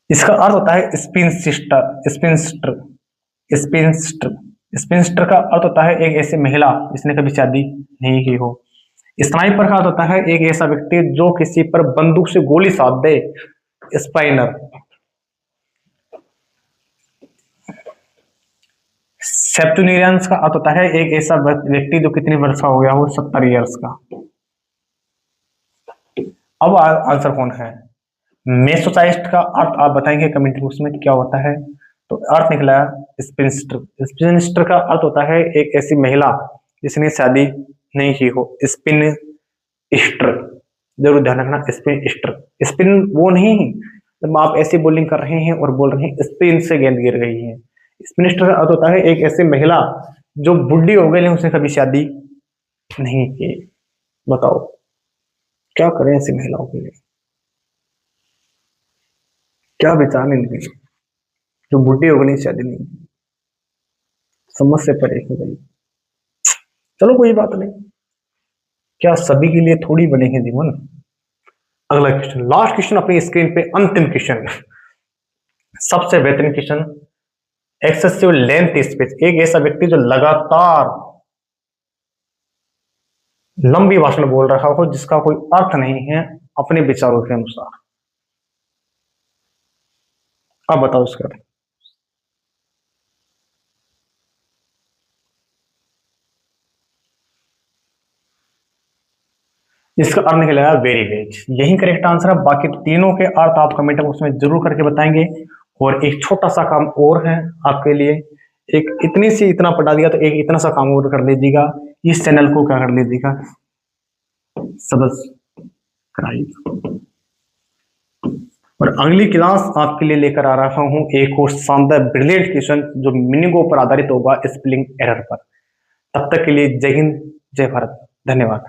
इसका अर्थ होता है स्पिनसिस्टर, स्पिनस्टर, स्पिनस्टर। स्पिनस्टर का अर्थ होता है एक ऐसी महिला जिसने कभी शादी नहीं की हो। स्नाइपर का अर्थ होता है एक ऐसा व्यक्ति जो किसी पर बंदूक से गोली साध दे, स्पाइनर। सेप्टुनेरियंस का अर्थ होता है एक ऐसा व्यक्ति जो कितनी वर्ष का हो गया हो, 70 ईयर्स का। अब आंसर कौन है। मेसोचाइस्ट का अर्थ आप बताएंगे कमेंट बॉक्स में क्या होता है। तो अर्थ निकला स्पिनस्टर। स्पिनस्टर का अर्थ होता है एक ऐसी महिला जिसने शादी नहीं की हो, स्पिन स्टर। जरूर ध्यान रखना, स्पिन स्टर। स्पिन वो नहीं जब आप ऐसी बॉलिंग कर रहे हैं और बोल रहे हैं स्पिन से गेंद गिर गई है। स्पिनस्टर का अर्थ होता है एक ऐसी महिला जो बुढ़ी हो गई लेकिन उसने कभी शादी नहीं की। बताओ क्या करें ऐसी महिलाओं के लिए, क्या विचार इनके लिए जो बुढ़ी हो गई शादी नहीं की, समझ से परे हो गई। चलो कोई बात नहीं, क्या सभी के लिए थोड़ी बनेंगे जीवन। अगला क्वेश्चन, लास्ट क्वेश्चन अपनी स्क्रीन पे, अंतिम क्वेश्चन, सबसे बेहतरीन क्वेश्चन। एक्सेसिव लेंथ स्पीच, एक ऐसा व्यक्ति जो लगातार लंबी भाषण बोल रहा हो जिसका कोई अर्थ नहीं है अपने विचारों के अनुसार। अब बताओ इसका। इसका अर्थ निकलेगा वेरी वेज। यही करेक्ट आंसर है। बाकी तीनों के अर्थ आप कमेंट बॉक्स में जरूर करके बताएंगे। और एक छोटा सा काम और है आपके लिए, एक इतनी सी इतना पढ़ा दिया तो एक इतना सा काम और कर लीजिएगा, इस चैनल को क्या कर लीजिएगा, क्राइम। और अगली क्लास आपके लिए लेकर आ रहा हूं एक और शानदार ब्रिलियंट क्वेश्चन जो मीनिंगों पर आधारित होगा, स्पेलिंग एरर पर। तब तक के लिए जय हिंद, जय भारत, धन्यवाद।